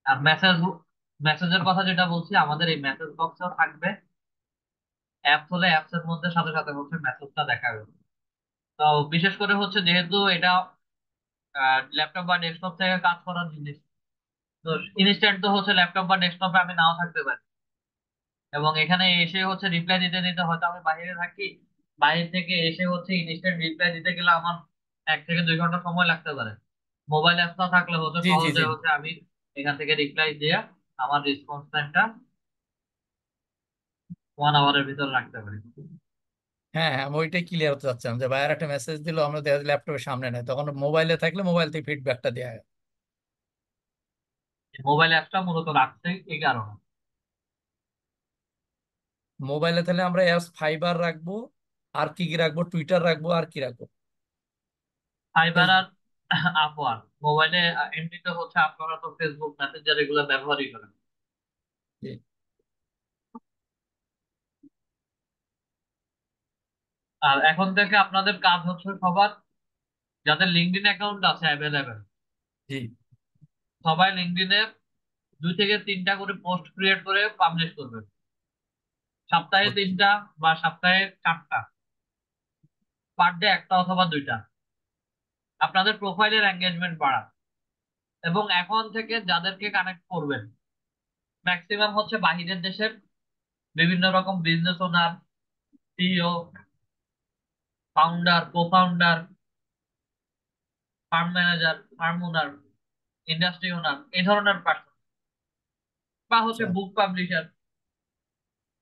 আর মেসেজের কথা যেটা বলছি, আমাদের এই মেসেজ বক্সেও থাকবে। অ্যাপস হলে অ্যাপস এর মধ্যে সাথে সাথে হচ্ছে মেসেজটা দেখাবে। তো বিশেষ করে হচ্ছে যেহেতু এটা ল্যাপটপ বা ডেস্কটপ থেকে কাজ করার জিনিস, তো ইনস্ট্যান্ট তো হচ্ছে ল্যাপটপ বা ডেস্কটপে আমি নাও থাকতে পারি, এবং এখানে এসে হচ্ছে রিপ্লাই দিতে দিতে হয়তো আমি বাইরে থাকি, বাইরে থেকে এসে হচ্ছে ইনস্ট্যান্ট রিপ্লাই দিতে গেলে আমার 1 থেকে 2 ঘন্টা সময় লাগতে পারে। মোবাইল অ্যাপ না থাকলে হচ্ছে জি জি সহজে জি। হচ্ছে আমি এখান থেকে রিপ্লাই দিয়ে আমার রেসপন্স টাইমটা 1 আওয়ারের ভিতর রাখতে পারি। হ্যাঁ হ্যাঁ, আমি ওইটাই ক্লিয়ার হতে চাচ্ছিলাম যে ভাইয়ার একটা মেসেজ দিল, আমরা ল্যাপটপের সামনে নেই, তখন মোবাইলে থাকলে মোবাইল থেকে ফিডব্যাকটা দেওয়া হয়। মোবাইল অ্যাপটা মূলত রাখছে এই কারণে। মোবাইলে তাহলে আমরা অ্যাপস ফাইবার রাখবো, আর কি কি রাখবো, টুইটার রাখবো, আর কি রাখবো? ফাইবার আর ফেসবুক। আপওয়ার্ক। মোবাইলে এমনিতে হচ্ছে আপনারা তো ফেসবুক মেসেঞ্জার এগুলো ব্যবহারই করেন। জি আর এখন থেকে আপনাদের কাজ হচ্ছে সবার, যাদের লিঙ্কডইন অ্যাকাউন্ট আছে অ্যাভেলেবেল, জি। সবাই লিঙ্কডইনে 2 থেকে 3টা করে পোস্ট ক্রিয়েট করে পাবলিশ করবেন। সপ্তাহে ওকে। 3টা বা সপ্তাহে 4টা, পার ডে একটা অথবা 2টা। আপনাদের প্রোফাইলের এঙ্গেজমেন্ট বাড়ান, এবং এখন থেকে যাদেরকে কানেক্ট করবেন ম্যাক্সিমাম হচ্ছে বাহিরের দেশের বিভিন্ন রকম business owner, CEO, founder, co founder, firm manager, firm owner, industry owner, এই ধরনের পার্সন, বা হচ্ছে আচ্ছা বুক পাবলিশার।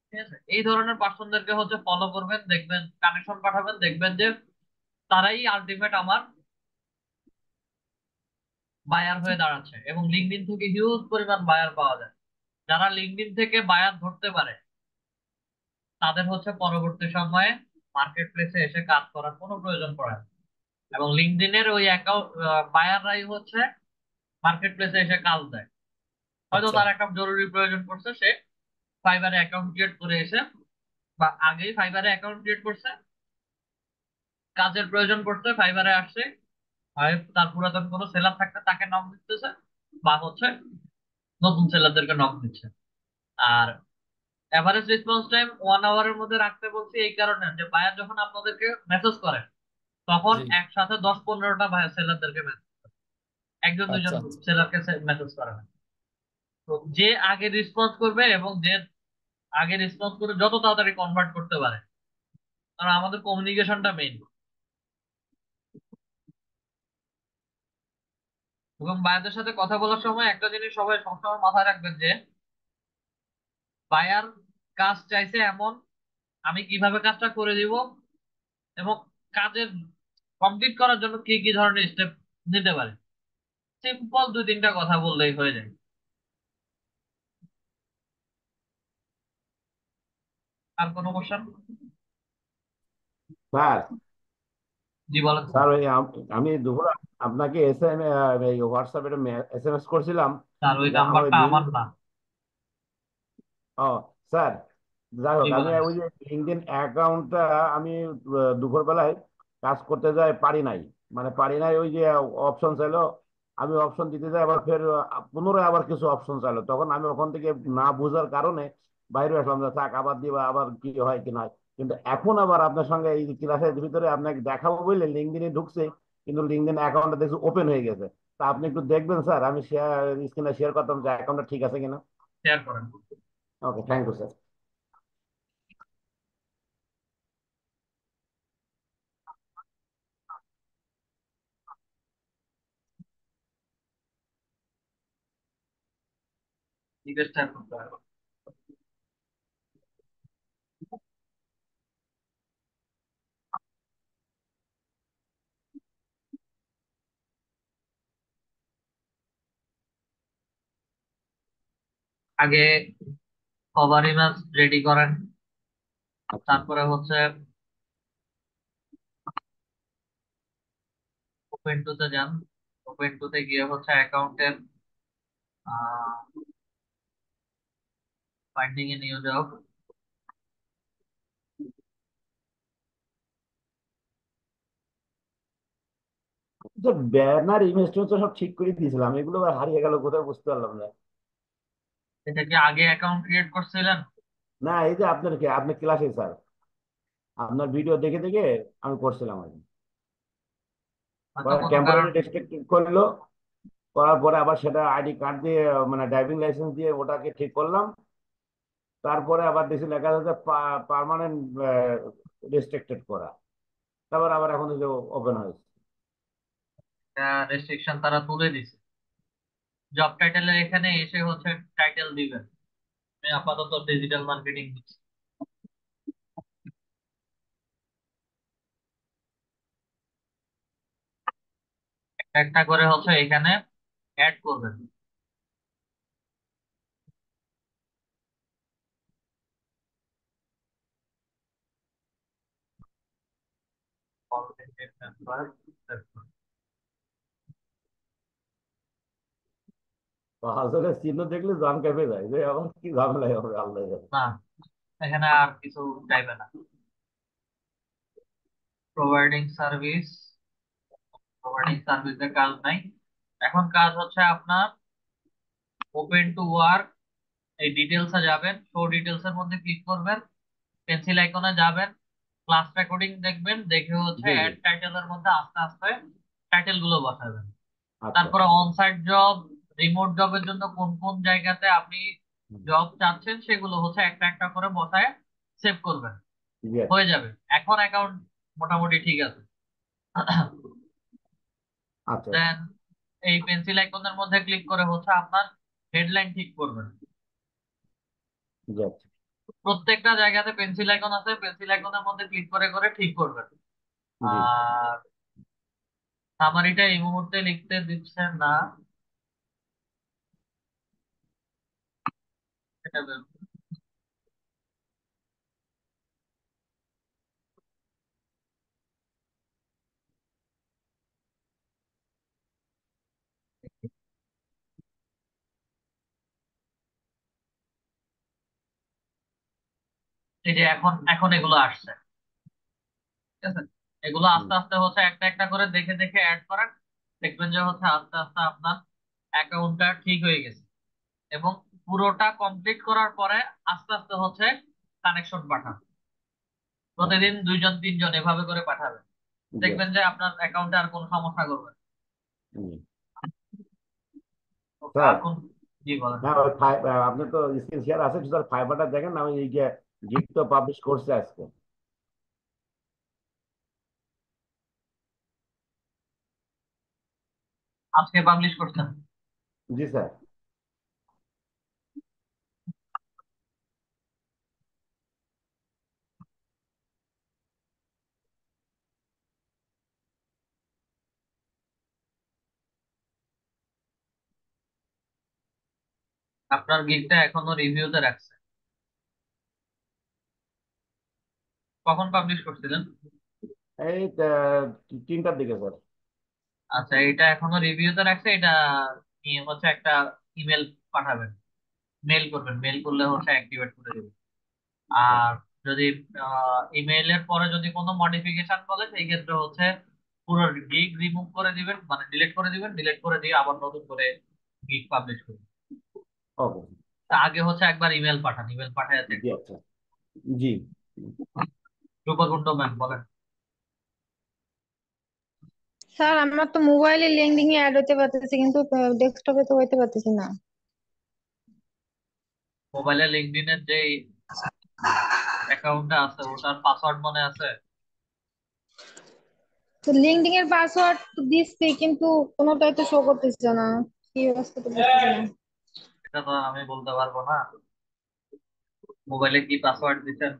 ঠিক আছে, এই ধরনের পার্সনদেরকে হচ্ছে ফলো করবেন, দেখবেন কানেকশন পাঠাবেন, দেখবেন যে তারাই আলটিমেট আমার বায়ার হয়ে দাঁড়াচ্ছে। এবং লিঙ্কডইন থেকে হিউজ পরিমাণ বায়ার পাওয়া যায়। যারা লিঙ্কডইন থেকে বায়ার ধরতে পারে তাদের হচ্ছে পরবর্তী সময়ে মার্কেট প্লেসে এসে কাজ করার কোনো প্রয়োজন পড়ে না। এবং লিঙ্কডইনের ওই অ্যাকাউন্ট বায়াররাই হচ্ছে মার্কেট প্লেসে এসে কাজ দেয়। হয়তো আচ্ছা তার একটা জরুরি প্রয়োজন পড়ছে, সে ফাইবারে অ্যাকাউন্ট ক্রিয়েট করে এসে, বা আগেই ফাইবারে অ্যাকাউন্ট ক্রিয়েট করছে, কাজের প্রয়োজন পড়ছে, ফাইবারে আসছে, হয় তার পুরাতন কোনো সেলার থাকলে তাকে নক দিতেছে, বা হচ্ছে নতুন সেলারদেরকে নক দিচ্ছে। আর এভারেজ রেসপন্স টাইম 1 আওয়ারের মধ্যে রাখতে বলছি এই কারণে যে বায়ার যখন আপনাদেরকে মেসেজ করে তখন জি। একসাথে 10-15টা বায়ার সেলারদেরকে মেসেজ, একজন আচ্ছা দুইজন আচ্ছা সেলারকে মেসেজ করে না। তো যে আগে রেসপন্স করবে এবং যে আগে রেসপন্স করে যত তাড়াতাড়ি কনভার্ট করতে পারে, কারণ আমাদের কমিউনিকেশনটা মেইন। এবং বায়ারদের সাথে কথা বলার সময় একটা জিনিস সবাই সবসময় মাথায় রাখবেন যে বায়ার কাজ চাইছে এমন, আমি কিভাবে কাজটা করে দিব এবং কাজের কমপ্লিট করার জন্য কি কি ধরনের স্টেপ নিতে পারে, সিম্পল দুই তিনটা কথা বললেই হয়ে যায়। আর কোনো কোশ্চেন? স্যার, জি বলেন স্যার। স্যার ওই আমি দুপুর আপনাকে হোয়াটসঅ্যাপে SMS করছিলাম স্যার ওই যে আমার ওই নাম্বারটা লিঙ্ক। আমার না। ও স্যার, যাই জি হোক, আমি বলেন। ওই যে লিঙ্কডইন অ্যাকাউন্টটা আমি দুপুরবেলায় কাজ করতে যাই পারি নাই, মানে পারি নাই, ওই যে অপশন চাইলো, আমি অপশন দিতে যাই, আবার ফের পুনরায় আবার কিছু অপশন চাইলো, তখন আমি ওখান থেকে না বোঝার কারণে বাইরে আসলাম যে থাক, আবার দিবা, আবার কি হয় কি নয়। কিন্তু এখন আবার আপনার সঙ্গে এই ক্লাসের ভিতরে আপনাকে দেখাবো বলে লিঙ্কডইনে ঢুকছে, কিন্তু লিঙ্কডইন অ্যাকাউন্টটা দেখছি ওপেন হয়ে গেছে। তা আপনি একটু দেখবেন স্যার, আমি স্ক্রিনে শেয়ার করতাম যে অ্যাকাউন্টটা ঠিক আছে কিনা। শেয়ার করেন। Okay, thank you sir. Request share করতে হবে। আগে কভার ইমেজ রেডি করেন, আচ্ছা। তারপরে হচ্ছে ওপেন টু তে যান। ওপেন টু তে গিয়ে হচ্ছে অ্যাকাউন্টের ফাইন্ডিং এ নিয়ে যাও। যে ব্যানার ইমেজ তো সব ঠিক করে দিয়েছিলাম, এগুলো আবার হারিয়ে গেল কোথায় বুঝতে পারলাম না। এটা কি আগে অ্যাকাউন্ট ক্রিয়েট করছিলেন? না, এই যে আপনার ক্লাসে স্যার, আপনার ভিডিও দেখে দেখে আমি করছিলাম আর কি। হয়তো পরে কোনো কারণ। টেম্পোরারি রেস্ট্রিক্টেড করলো, করার পরে আবার সেটা আইডি কার্ড দিয়ে, মানে ড্রাইভিং লাইসেন্স দিয়ে ওটাকে ঠিক করলাম। তারপরে আবার দেখছি লেখা যাচ্ছে পার্মানেন্ট রেস্ট্রিক্টেড করা। তারপর আবার এখন এই যে ওপেন হয়েছে। রেস্ট্রিকশন তারা তুলে দিছে। জব টাইটেলের এখানে এসে হচ্ছে টাইটেল দিবেন। আমি আপাতত ডিজিটাল মার্কেটিং দিচ্ছি। একটা একটা করে হচ্ছে এখানে অ্যাড করবেন। আসলে চিহ্ন দেখলে জান কেঁপে যায় যে আবার কি ঝামেলা হবে, আল্লাহ জানে। না, এখানে আর কিছু চাইবে না। Providing service. প্রোভাইডিং সার্ভিসের কাজ নাই। এখন কাজ হচ্ছে আপনার ওপেন টু ওয়ার্ক, এই ডিটেলসে যাবেন, শো ডিটেলস এর মধ্যে ক্লিক করবেন, পেন্সিল আইকনে যাবেন, ক্লাস রেকর্ডিং দেখবেন, দেখে হচ্ছে জি জি। অ্যাড টাইটেলের মধ্যে আস্তে আস্তে টাইটেল গুলো বসাবেন। আচ্ছা। তারপরে অনসাইট জব, রিমোট জবের জন্য কোন কোন জায়গাতে আপনি হুম, জব চাচ্ছেন সেগুলো হচ্ছে একটা একটা করে বসায় সেভ করবেন। জি। হয়ে যাবে। এখন অ্যাকাউন্ট মোটামুটি ঠিক আছে। আচ্ছা। দেন এই পেন্সিল আইকনের মধ্যে ক্লিক করে হচ্ছে আপনার হেডলাইন ঠিক করবেন। জি। আচ্ছা। প্রত্যেকটা জায়গাতে পেন্সিল আইকন আছে, পেন্সিল আইকনের মধ্যে ক্লিক করে করে ঠিক করবেন। জি। আর সামারিটা এই মুহূর্তে লিখতে দিচ্ছেন না, এটা এই যে এখন এখন এগুলো আসছে, ঠিক আছে। এগুলো হুম, আস্তে আস্তে হচ্ছে একটা একটা করে দেখে দেখে অ্যাড করেন। দেখবেন যে হচ্ছে আস্তে আস্তে আপনার অ্যাকাউন্টটা ঠিক হয়ে গেছে। এবং পুরোটা কমপ্লিট করার পরে আস্তে আস্তে হচ্ছে কানেকশন পাঠান। আচ্ছা। প্রতিদিন দুইজন তিনজন এভাবে করে পাঠাবেন। জি। দেখবেন যে আপনার অ্যাকাউন্টে আর কোনো সমস্যা করবে না। জি। ওকে, স্যার, আর কোন? জি বলেন। হ্যাঁ ওই আপনি তো স্ক্রিন শেয়ার আছে, স্যার ফাইবারটা দেখেন না, আমি এই যে গিফট তো পাবলিশ করছে আজকে। আজকে পাবলিশ করছেন? জি স্যার। আপনার গিগটা এখনো রিভিউতে রাখছে। কখন পাবলিশ করছিলেন? এই 3টার দিকে স্যার। আচ্ছা, এটা এখনো রিভিউতে রাখছে। এটা নিয়ে হচ্ছে একটা ইমেল পাঠাবেন, মেল করবেন, মেল করলে হচ্ছে অ্যাক্টিভেট করে দেবে। আর যদি ইমেইলের পরে যদি কোনো মডিফিকেশন বলে সেই ক্ষেত্রে হচ্ছে পুরো গিগ রিমুভ করে দিবেন, মানে ডিলিট করে দিবেন, ডিলিট করে দিয়ে আবার নতুন করে গিগ পাবলিশ করবেন। ওকে। তা আগে হচ্ছে একবার ইমেল পাঠান, ইমেল পাঠায় চেক জি করুন। আচ্ছা। জি। রূপকুণ্ড ম্যাম বলেন। স্যার আমার তো মোবাইলে লিঙ্কডিন এ অ্যাড হতে পারতেছে কিন্তু ডেস্কটপে তো হইতে পারতেছি না। মোবাইলে লিঙ্কডইনের যে অ্যাকাউন্টটা আছে ওটার পাসওয়ার্ড মনে আছে? তো লিঙ্কডিন এর পাসওয়ার্ড দিচ্ছি কিন্তু কোনোটাই তো শো করতেছে না, কি অবস্থা তো বুঝতেছি না। এটা তো আমি বলতে পারবো না। মোবাইলে কি পাসওয়ার্ড দিচ্ছেন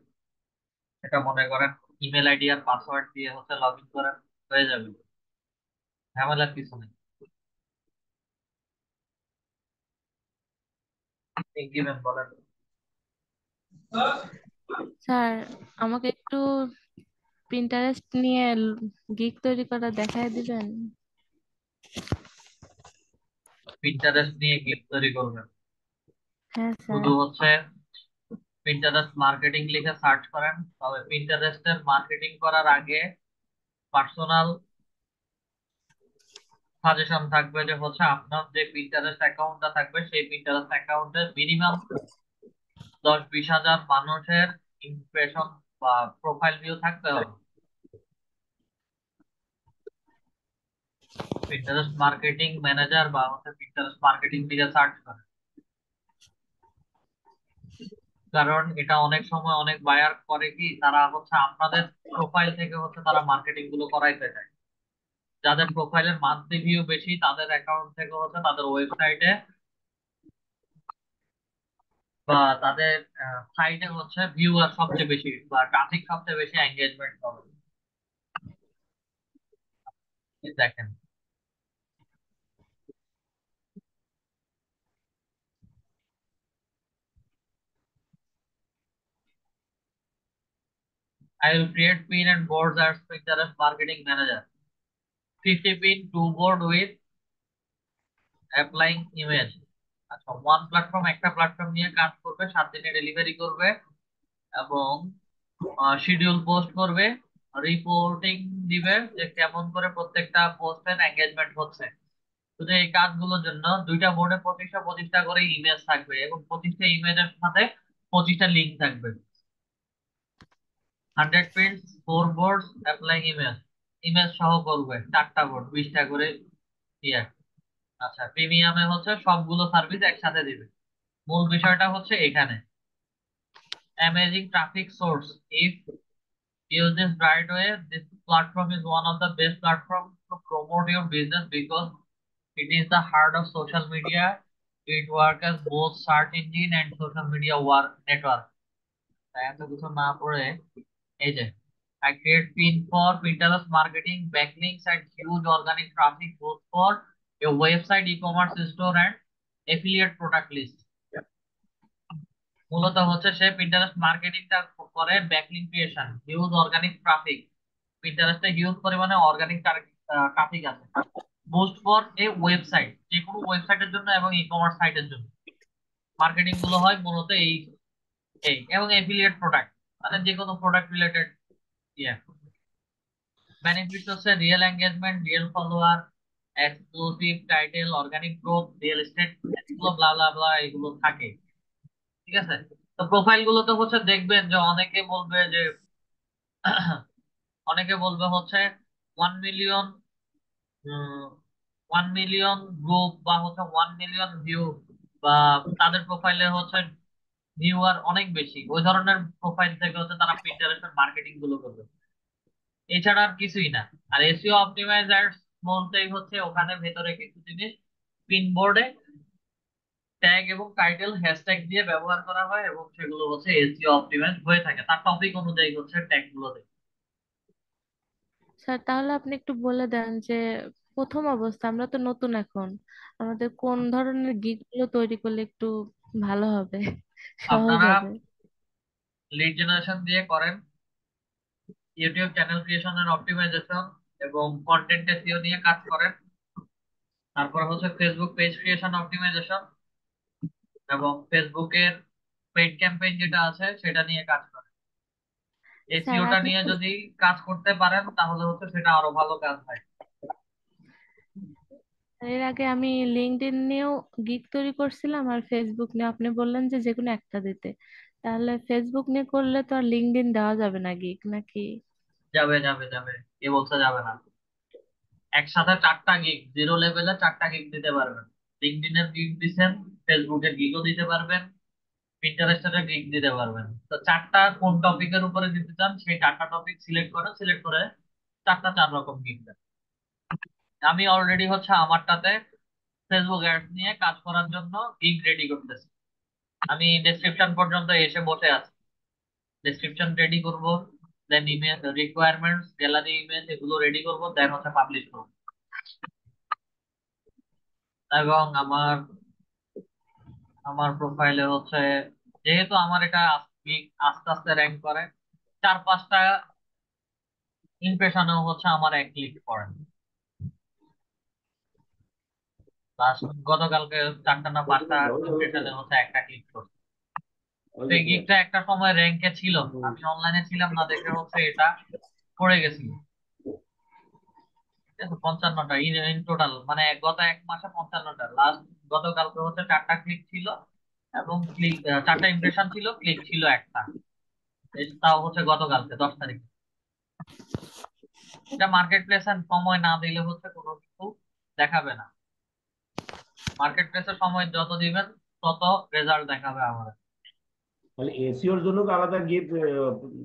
সেটা মনে করেন ইমেল আইডি আর পাসওয়ার্ড দিয়ে হচ্ছে লগ ইন করেন, হয়ে যাবে, ঝামেলার কিছু নেই। কি ম্যাম বলেন। স্যার, আমাকে একটু পিন্টারেস্ট নিয়ে গিগ তৈরি করা দেখায় দিবেন? পিন্টারেস্ট নিয়ে গিগ তৈরি করবেন? হ্যাঁ স্যার। শুধু হচ্ছে পিন্টারেস্ট মার্কেটিং লিখে সার্চ করেন। তবে পিন্টারেস্টের মার্কেটিং করার আগে পার্সোনাল সাজেশন থাকবে যে হচ্ছে আপনার যে পিন্টারেস্ট অ্যাকাউন্টটা থাকবে সেই পিন্টারেস্ট অ্যাকাউন্টে মিনিমাম 10-20 হাজার মানুষের ইমপ্রেশন বা প্রোফাইল ভিউ থাকতে হবে। পিন্টারেস্ট মার্কেটিং ম্যানেজার বা হচ্ছে পিন্টারেস্ট মার্কেটিং লিখে সার্চ করেন। কারণ এটা অনেক সময় অনেক বায়ার করে কি, তারা হচ্ছে আপনাদের প্রোফাইল থেকে হচ্ছে তারা মার্কেটিং গুলো করাইতে চায়। যাদের প্রোফাইলের মান্থলি ভিউ বেশি তাদের অ্যাকাউন্ট থেকে হচ্ছে তাদের ওয়েবসাইটে বা তাদের সাইটে হচ্ছে ভিউয়ার সবচেয়ে বেশি বা ট্রাফিক সবচেয়ে বেশি, এঙ্গেজমেন্ট হবে। এই দেখেন, I will create pin and boards as Pinterest marketing manager. 50 pin, 2 board with applying image. আচ্ছা, ওয়ান প্ল্যাটফর্ম, একটা প্ল্যাটফর্ম নিয়ে কাজ করবে, 7 দিনে ডেলিভারি করবে এবং শিডিউল পোস্ট করবে, রিপোর্টিং দিবে যে কেমন করে প্রত্যেকটা পোস্টের এঙ্গেজমেন্ট হচ্ছে। শুধু এই কাজগুলোর জন্য 2টা বোর্ডে 25টা করে ইমেজ থাকবে এবং 25টা ইমেজের সাথে 25টা লিঙ্ক থাকবে। 100 prints, 4 boards applying image, image সহ করবে 4টা বোর্ড, 20টা করে দিয়ে। আচ্ছা, প্রিমিয়ামে হচ্ছে সবগুলো সার্ভিস একসাথে দিবে। মূল বিষয়টা হচ্ছে এখানে amazing traffic source. If use this right way, this platform is one of the best platforms to promote your business because it is the heart of social media. It works as both search engine and social media work network. তাই এত কিছু না পড়ে এই যে I create pin for Pinterest marketing, backlinks and huge organic traffic both for your website, e-commerce store and affiliate product list. মূলত হচ্ছে সে পিন্টারেস্ট মার্কেটিংটা করে, backlink creation, huge organic traffic. পিন্টারেস্টে হিউজ পরিমাণে অর্গানিক ট্রাফিক আছে। বুস্ট ফর এ ওয়েবসাইট, যে কোনো ওয়েবসাইটের জন্য এবং ই কমার্স সাইটের জন্য মার্কেটিং গুলো হয় মূলত এই এই এবং এফিলিয়েট প্রোডাক্ট, মানে যে কোনো প্রোডাক্ট রিলেটেড। ইয়ে বেনিফিটস হচ্ছে real engagement, real follower, exclusive title, organic growth, real estate, এগুলো ব্লা ব্লা ব্লা এগুলো থাকে। ঠিক আছে। তো প্রোফাইল গুলোতে হচ্ছে দেখবেন যে অনেকে বলবে হচ্ছে 1 মিলিয়ন, 1 মিলিয়ন গ্রুপ বা হচ্ছে 1 মিলিয়ন ভিউ, বা তাদের প্রোফাইলে হচ্ছে ভিউয়ার অনেক বেশি, ওই ধরনের প্রোফাইল থেকে হচ্ছে তারা পিন্টারেস্টের মার্কেটিং গুলো করবে। এছাড়া আর কিছুই না। আর এসইও অপটিমাইজ অ্যাডস বলতেই হচ্ছে ওখানে ভেতরে কিছু জিনিস পিনবোর্ডে ট্যাগ এবং টাইটেল হ্যাশট্যাগ দিয়ে ব্যবহার করা হয় এবং সেগুলো হচ্ছে এসইও অপটিমাইজ হয়ে থাকে, তার টপিক অনুযায়ী হচ্ছে ট্যাগ গুলো দেয়। স্যার, তাহলে আপনি একটু বলে দেন যে প্রথম অবস্থা আমরা তো নতুন এখন, আমাদের কোন ধরনের গিগ গুলো তৈরি করলে একটু ভালো হবে, সহজ আপনারা হবে। লিড জেনারেশন দিয়ে করেন, ইউটিউব চ্যানেল ক্রিয়েশনের অপটিমাইজেশন এবং কন্টেন্ট এসইও নিয়ে কাজ করেন, তারপর হচ্ছে ফেসবুক পেজ ক্রিয়েশন অপটিমাইজেশন এবং ফেসবুকের পেইড ক্যাম্পেইন যেটা আছে সেটা নিয়ে কাজ করেন। স্যার এসইওটা আপনি নিয়ে তো যদি কাজ করতে পারেন তাহলে হচ্ছে সেটা আরো ভালো কাজ হয়। এর আগে আমি লিঙ্কডইন নিয়েও গিগ তৈরি করছিলাম আর ফেসবুক নিয়ে, আপনি বললেন যে যে কোনো একটা দিতে, তাহলে ফেসবুক নিয়ে করলে তো আর লিঙ্কডইন দেওয়া যাবে না গিগ নাকি? যাবে যাবে যাবে, কে বলছে যাবে না? একসাথে 4টা গিগ, জিরো লেভেলে 4টা গিগ দিতে পারবেন। লিঙ্কডইনের গিগ দিচ্ছেন, ফেসবুকের গিগও দিতে পারবেন, পিন্টারেস্টের গিগ দিতে পারবেন। তো 4টা কোন টপিকের উপরে দিতে চান সেই 4টা টপিক সিলেক্ট করে 4টা 4 রকম গিগ দেন। আমি অলরেডি হচ্ছে আমারটাতে ফেসবুক অ্যাডস নিয়ে কাজ করার জন্য গিগ রেডি করতেছি। আমি ডেসক্রিপশন পর্যন্ত এসে বসে আছি, ডেসক্রিপশন রেডি করব, দেন ইমেজ রিকোয়ারমেন্টস, গ্যালারি ইমেজ এগুলো রেডি করব, দেন হচ্ছে পাবলিশ করব। এবং আমার আমার প্রোফাইলে হচ্ছে, যেহেতু আমার এটা আস্তে আস্তে র্যাঙ্ক করে, 4-5টা ইমপ্রেশনেও হচ্ছে আমার 1 ক্লিক পড়ে। লাস্ট গতকালকে 4টা না 5টা ইমপ্রেশনে হচ্ছে 1টা ক্লিক করছে। তো এই গিগটা একটা সময় র্যাঙ্কে ছিল, আমি অনলাইনে ছিলাম না দেখে হচ্ছে এটা পড়ে গেছিল। ঠিক আছে, 55টা ইন টোটাল, মানে গত 1 মাসে 55টা। লাস্ট গতকালকে হচ্ছে 4টা ক্লিক ছিল এবং ক্লিক 4টা ইমপ্রেশন ছিল, ক্লিক ছিল একটা। তাও হচ্ছে গতকালকে 10 তারিখ। এটা মার্কেট প্লেসে সময় না দিলে হচ্ছে কোনো কিছু দেখাবে না। মার্কেট প্লেসে সময় যত দিবেন তত রেজাল্ট দেখাবে আমাদের। তাহলে এসিওর জন্য তো আলাদা গিগ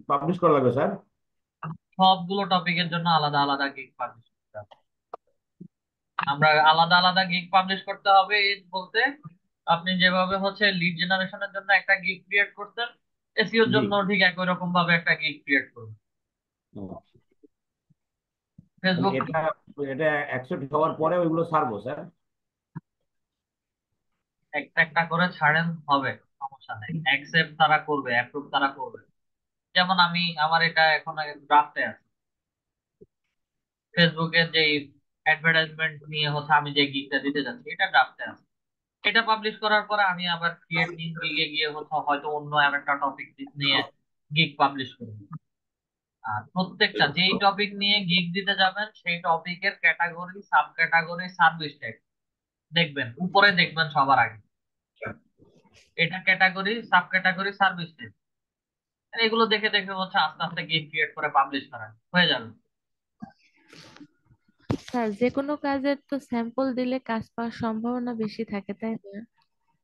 পাবলিশ করা লাগবে স্যার? সবগুলো টপিকের জন্য আলাদা আলাদা গিগ পাবলিশ করতে হবে। আমরা আলাদা আলাদা গিগ পাবলিশ করতে হবে এই বলতে, আপনি যেভাবে হচ্ছে লিড জেনারেশনের জন্য একটা গিগ ক্রিয়েট করছেন, এসইওর জি। জন্য ঠিক একই রকম ভাবে একটা গিগ ক্রিয়েট করবেন। ও, তাহলে ফেসবুক এটা এটা অ্যাকসেপ্ট হওয়ার পরে ওইগুলো ছাড়বো স্যার? একটা একটা করে ছাড়েন, হবে, সমস্যা নেই। অ্যাকসেপ্ট তারা করবে, অ্যাপ্রুভ তারা করবে। যেমন আমার এটা এখন ড্রাফটে আছে, ফেসবুকের যে অ্যাডভার্টাইজমেন্ট নিয়ে হচ্ছে আমি যে গিগটা দিতে যাচ্ছি এটা ড্রাফটে আছে। এটা পাবলিশ করার পরে আমি আবার ক্রিয়েট নিউ গিগে গিয়ে হচ্ছে হয়তো অন্য একটা টপিক নিয়ে গিগ পাবলিশ করব। আর প্রত্যেকটা যেই টপিক নিয়ে গিগ দিতে যাবেন সেই টপিকের category, sub category, service type দেখবেন, উপরে দেখবেন সবার আগে এটা category, sub category, service type. এগুলো দেখে দেখে হচ্ছে আস্তে আস্তে গিগ ক্রিয়েট করে পাবলিশ করা হয়ে যাবে। স্যার যে কোনো কাজের তো স্যাম্পল দিলে কাজ পাওয়ার সম্ভাবনা বেশি থাকে, তাই না?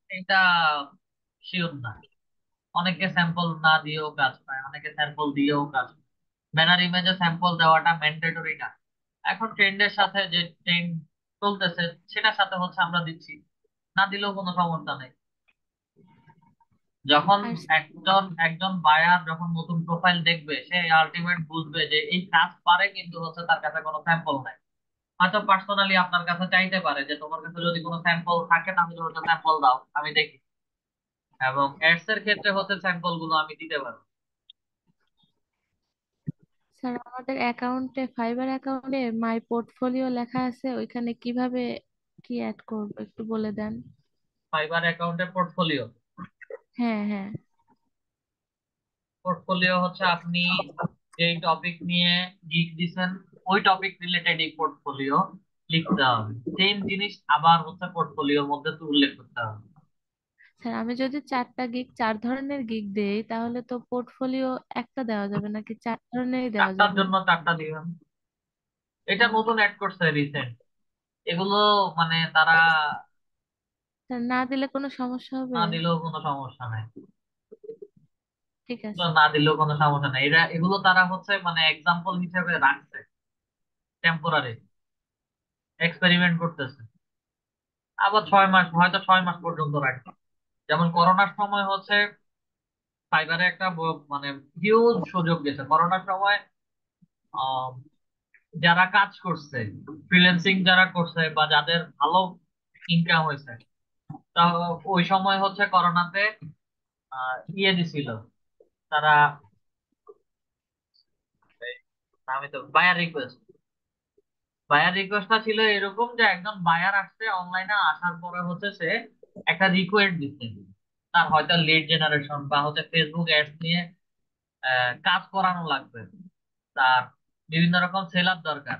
এটা শিওর না, অনেকে স্যাম্পল না দিয়েও কাজ পায়, অনেকে স্যাম্পল দিয়েও কাজ পায়। ব্যানার ইমেজে স্যাম্পল দেওয়াটা ম্যান্ডেটরি না। এখন ট্রেন্ডের সাথে যে ট্রেন্ড চলতেছে সেটার সাথে হচ্ছে আমরা দিচ্ছি, না দিলেও কোনো সমস্যা নেই। যখন আর একজন একজন বায়ার যখন নতুন প্রোফাইল দেখবে সে আলটিমেট বুঝবে যে এই কাজ পারে, কিন্তু হচ্ছে তার কাছে কোনো স্যাম্পল নাই। হয়তো পার্সোনালি আপনার কাছে চাইতে পারে যে তোমার কাছে যদি কোনো স্যাম্পল থাকে তাহলে হচ্ছে স্যাম্পল দাও, আমি দেখি। এবং অ্যাডস এর ক্ষেত্রে হচ্ছে স্যাম্পল গুলো আমি দিতে পারবো। স্যার আমাদের অ্যাকাউন্টে, ফাইবার অ্যাকাউন্টে মাই পোর্টফোলিও লেখা আছে, ওইখানে কিভাবে কি অ্যাড করব একটু বলে দেন। ফাইবার অ্যাকাউন্টে পোর্টফোলিও, হ্যাঁ হ্যাঁ। পোর্টফোলিও হচ্ছে আপনি যেই টপিক নিয়ে গিগ দিছেন ওই টপিক রিলেটেড এই পোর্টফোলিও লিখতে হবে। সেম জিনিস আবার হচ্ছে পোর্টফোলিওর মধ্যে তো উল্লেখ করতে হবে। স্যার আমি যদি 4টা গিগ, 4 ধরনের গিগ দেই, তাহলে তো পোর্টফোলিও একটা দেওয়া যাবে নাকি 4 ধরনেরই দেওয়া 4টার যাবে? জন্য 4টা দিবেন। এটা ও, নতুন অ্যাড করছে রিসেন্ট, এগুলো মানে তারা স্যার না দিলে কোনো সমস্যা না হবে? দিলেও কোনো সমস্যা নাই। ঠিক এগুলো আছে। না দিলেও কোনো সমস্যা নাই, এগুলো তারা হচ্ছে মানে এক্সাম্পল হিসেবে রাখছে, টেম্পোরারি এক্সপেরিমেন্ট করতেছে। আবার 6 মাস, হয়তো 6 মাস পর্যন্ত রাখবে। যেমন করোনার সময় হচ্ছে ফাইবারে একটা মানে হিউজ সুযোগ গেছে করোনার সময়। আহ, যারা কাজ করছে, ফ্রিল্যান্সিং যারা করছে বা যাদের ভালো ইনকাম হয়েছে, তা ওই সময় হচ্ছে করোনাতে ইয়ে দিছিল তারা, এই, আমি তো বায়ার রিকোয়েস্ট, বায়ার রিকোয়েস্টটা ছিল এরকম যে একজন বায়ার আসছে অনলাইনে, আসার পরে হচ্ছে সে একটা রিকোয়েস্ট দিচ্ছে, তার হয়তো লিড জেনারেশন বা হচ্ছে ফেসবুক অ্যাডস নিয়ে কাজ করানো লাগবে, তার বিভিন্ন রকম সেলার দরকার,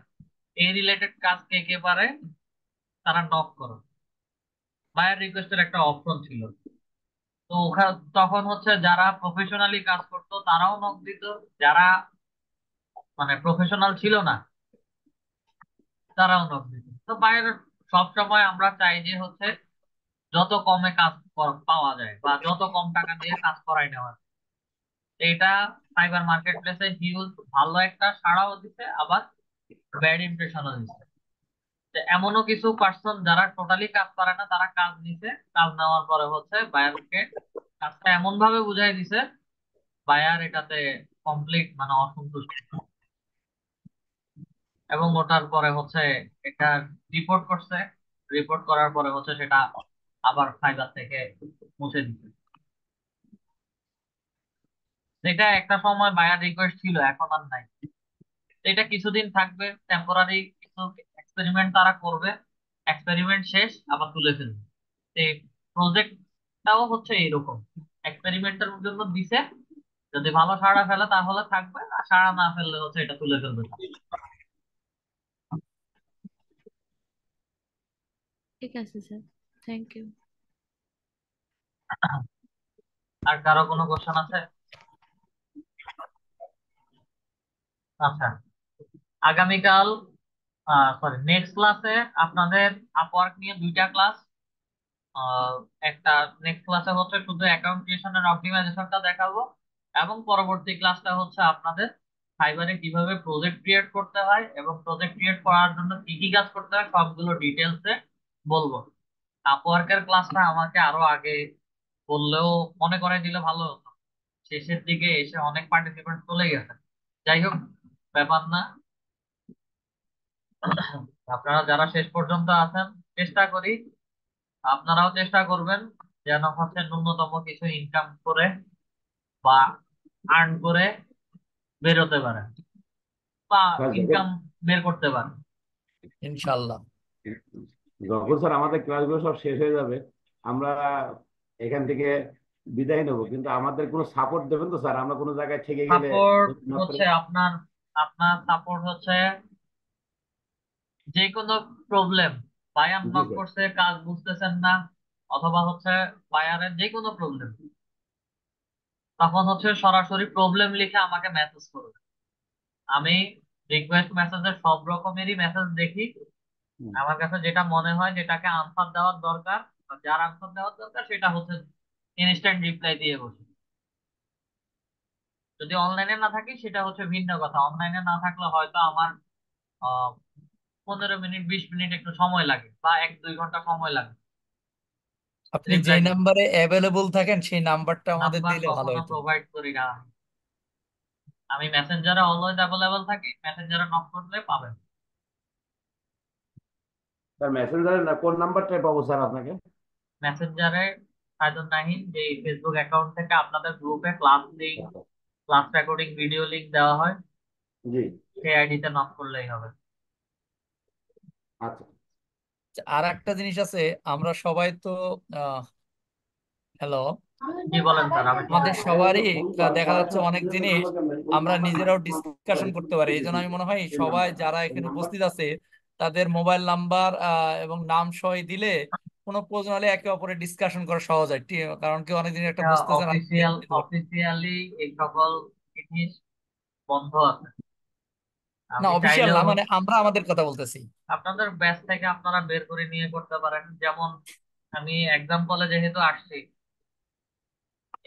এই রিলেটেড কাজ কে কে পারে তারা নক করো। বায়ার রিকোয়েস্টের একটা অপশন ছিল। তো ওখানে তখন হচ্ছে যারা প্রফেশনালি কাজ করতো তারাও নক দিত, যারা মানে প্রফেশনাল ছিল না তারাও নক দিত। তো বায়ার সব সময় আমরা চাই যে হচ্ছে যত কমে কাজ পাওয়া যায় বা যত কম টাকা দিয়ে কাজ করাই নেওয়া যায়। এটা সাইবার মার্কেট প্লেসে হিউজ ভালো একটা সাড়াও দিচ্ছে, আবার ব্যাড ইমপ্রেশনও দিচ্ছে। তো এমনও কিছু পার্সন যারা টোটালি কাজ পারে না, তারা কাজ নিছে, কাজ নেওয়ার পরে হচ্ছে বায়ারকে কাজটা এমন ভাবে বুঝাই দিছে, বায়ার এটাতে কমপ্লিট মানে অসন্তুষ্ট, এবং ওটার পরে হচ্ছে এটা রিপোর্ট করছে, রিপোর্ট করার পরে হচ্ছে সেটা আবার ফাইবার থেকে মুছে দিচ্ছে। যেটা একটা সময় বায়ার রিকোয়েস্ট ছিল, এখন আর নাই। এটা কিছুদিন থাকবে, টেম্পোরারি কিছু এক্সপেরিমেন্ট তারা করবে, এক্সপেরিমেন্ট শেষ আবার তুলে ফেলবে। এই প্রজেক্টটাও হচ্ছে এইরকম, এক্সপেরিমেন্টের জন্য দিছে, যদি ভালো সাড়া ফেলে তাহলে থাকবে, আর সাড়া না ফেললে হচ্ছে এটা তুলে ফেলবে। ঠিক আছে স্যার, থ্যাংক ইউ। আর কারো কোনো কোশ্চেন আছে? আচ্ছা, আগামীকাল সরি নেক্সট ক্লাসে আপনাদের আপওয়ার্ক নিয়ে দুইটা ক্লাস। আহ, একটা নেক্সট ক্লাসে হচ্ছে শুধু অ্যাকাউন্ট ক্রিয়েশনের অপটিমাইজেশনটা দেখাবো, এবং পরবর্তী ক্লাসটা হচ্ছে আপনাদের ফাইবারে কিভাবে প্রজেক্ট ক্রিয়েট করতে হয় এবং প্রজেক্ট ক্রিয়েট করার জন্য কি কি কাজ করতে হয় সবগুলো ডিটেলসে বলবো। আপওয়ার্কের ক্লাসটা আমাকে আরো আগে বললেও, মনে করে দিলে ভালো হতো, শেষের দিকে এসে অনেক পার্টিসিপেন্ট চলে গেছে। যাই হোক, ব্যাপার না। আপনারা যারা শেষ পর্যন্ত আছেন, চেষ্টা করি আপনারাও চেষ্টা করবেন যেন হচ্ছে ন্যূনতম কিছু ইনকাম করে বা আর্ন করে বেরোতে পারেন বা স্যার যখন ইনকাম বের করতে পারেন। ইনশাল্লাহ। যখন স্যার আমাদের ক্লাসগুলো সব শেষ হয়ে যাবে, আমরা এখান থেকে বিদায় নেবো, কিন্তু আমাদের কোনো সাপোর্ট দেবেন তো স্যার? আমরা কোনো জায়গায় থেকে গেলে সাপোর্ট মাত্র। হচ্ছে আপনার, আপনার সাপোর্ট হচ্ছে যে কোনো প্রবলেম, বায়ার জি নক স্যার। করছে কাজ বুঝতেছেন না, অথবা হচ্ছে বায়ারের যে কোনো প্রবলেম, তখন হচ্ছে সরাসরি প্রবলেম লিখে আমাকে মেসেজ করবে। আমি রিকোয়েস্ট মেসেজের সব রকমেরই মেসেজ দেখি, হুম। আমার কাছে যেটা মনে হয় যেটাকে আনসার দেওয়ার দরকার বা যার আনসার দেওয়ার দরকার সেটা হচ্ছে ইনস্ট্যান্ট রিপ্লাই দিয়ে বসে। যদি অনলাইনে না থাকি সেটা হচ্ছে ভিন্ন কথা, অনলাইনে না থাকলে হয়তো আমার আহ 15 মিনিট 20 মিনিট একটু সময় লাগে বা 1-2 ঘন্টা সময় লাগে আপনি রিপ্লাই যেই দিতে। নাম্বারে অ্যাভেলেবল থাকেন সেই নাম্বারটা আমাদের নাম্বার দিলে ভালো কখনো হতো। প্রোভাইড করি না, আমি মেসেঞ্জারে অলওয়েজ অ্যাভেলেবল থাকি, মেসেঞ্জারে নক করলে পাবেন। স্যার মেসেঞ্জারে না কোন নাম্বারটাই পাবো স্যার আপনাকে? মেসেঞ্জারে সাইদুর নাহিন যে ফেসবুক অ্যাকাউন্ট থেকে আপনাদের গ্রুপে class link, class recording video link দেওয়া হয়, জি। সেই আইডিতে নক করলেই হবে। আচ্ছা। আর একটা জিনিস আছে, আমরা সবাই তো হ্যালো, জি বলেন স্যার, আমি আমাদের শুনতেছি। সবারই দেখা যাচ্ছে অনেক জিনিস আমরা নিজেরাও ডিসকাশন করতে পারি। এই জন্য আমি মনে হয় সবাই যারা এখানে উপস্থিত আছে তাদের মোবাইল নাম্বার এবং নাম সহ দিলে কোনো প্রয়োজন হলে একে অপরের ডিসকাশন করা সহজ হয়। কারণ কেউ অনেক জিনিস একটা বুঝতেছে না, অফিসিয়ালি এই সকল জিনিস বন্ধ আছে। না আমি অফিসিয়াল চাইলেও না, মানে আমরা আমাদের কথা বলতেছি। আপনাদের ব্যাচ থেকে আপনারা বের করে নিয়ে করতে পারেন। যেমন আমি এক্সাম্পলে যেহেতু আসছি,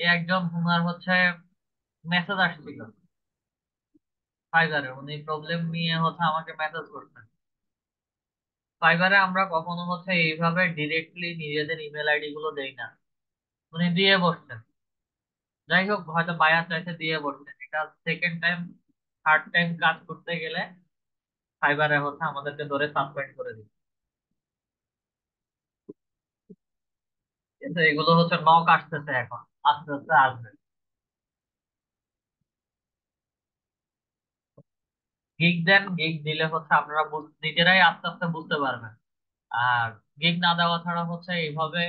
এই একজন হুমার হচ্ছে মেসেজ আসছিল ফাইবারে, উনি প্রবলেম নিয়ে হচ্ছে আমাকে মেসেজ করতেন। ফাইবারে আমরা কখনো হচ্ছে এইভাবে ডিরেক্টলি নিজেদের ইমেল আইডি গুলো দেই না, উনি দিয়ে বসছেন। যাই হোক, হয়তো বায়ার চাইছে দিয়ে বসছেন, এটা সেকেন্ড টাইম থার্ড টাইম কাজ করতে গেলে ফাইবারে হচ্ছে আমাদেরকে ধরে সাসপেন্ড করে দিচ্ছে। কিন্তু এগুলো হচ্ছে নক আসতেছে এখন, আস্তে আস্তে আসবে। গিগ দেন, গিগ দিলে হচ্ছে আপনারা নিজেরাই আস্তে আস্তে বুঝতে পারবেন। আর গিগ না দেওয়া ছাড়া হচ্ছে এইভাবে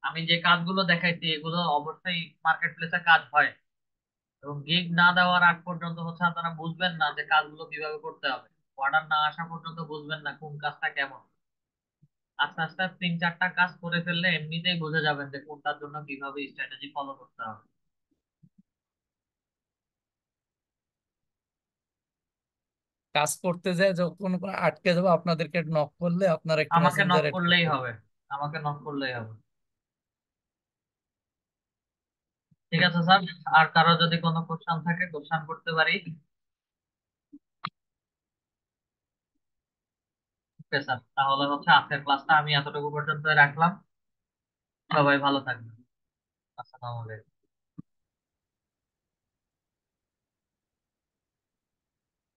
আমি যে কাজগুলো দেখাইছি এগুলো অবশ্যই মার্কেট প্লেসে কাজ হয়, এবং গিগ না দেওয়ার আগ পর্যন্ত হচ্ছে আপনারা বুঝবেন না যে কাজগুলো কিভাবে করতে হবে। অর্ডার না আসা পর্যন্ত বুঝবেন না কোন কাজটা কেমন। আস্তে আস্তে 3-4টা কাজ করে ফেললে এমনিতেই বুঝে যাবেন যে কোনটার জন্য কিভাবে স্ট্র্যাটেজি ফলো করতে হবে। কাজ করতে যায় যখন আটকে যাবো আপনাদেরকে নক করলে আপনারা একটু আমাকে নক মেসেঞ্জারে করলেই হবে, আমাকে নক করলেই হবে। ঠিক আছে স্যার, আর কারো যদি কোনো কোশ্চেন থাকে কোশ্চেন করতে পারি। ওকে স্যার, তাহলে হচ্ছে আজকের ক্লাসটা আমি এতটুকু পর্যন্ত রাখলাম। সবাই ভালো থাকবেন। আসসালামু আলাইকুম।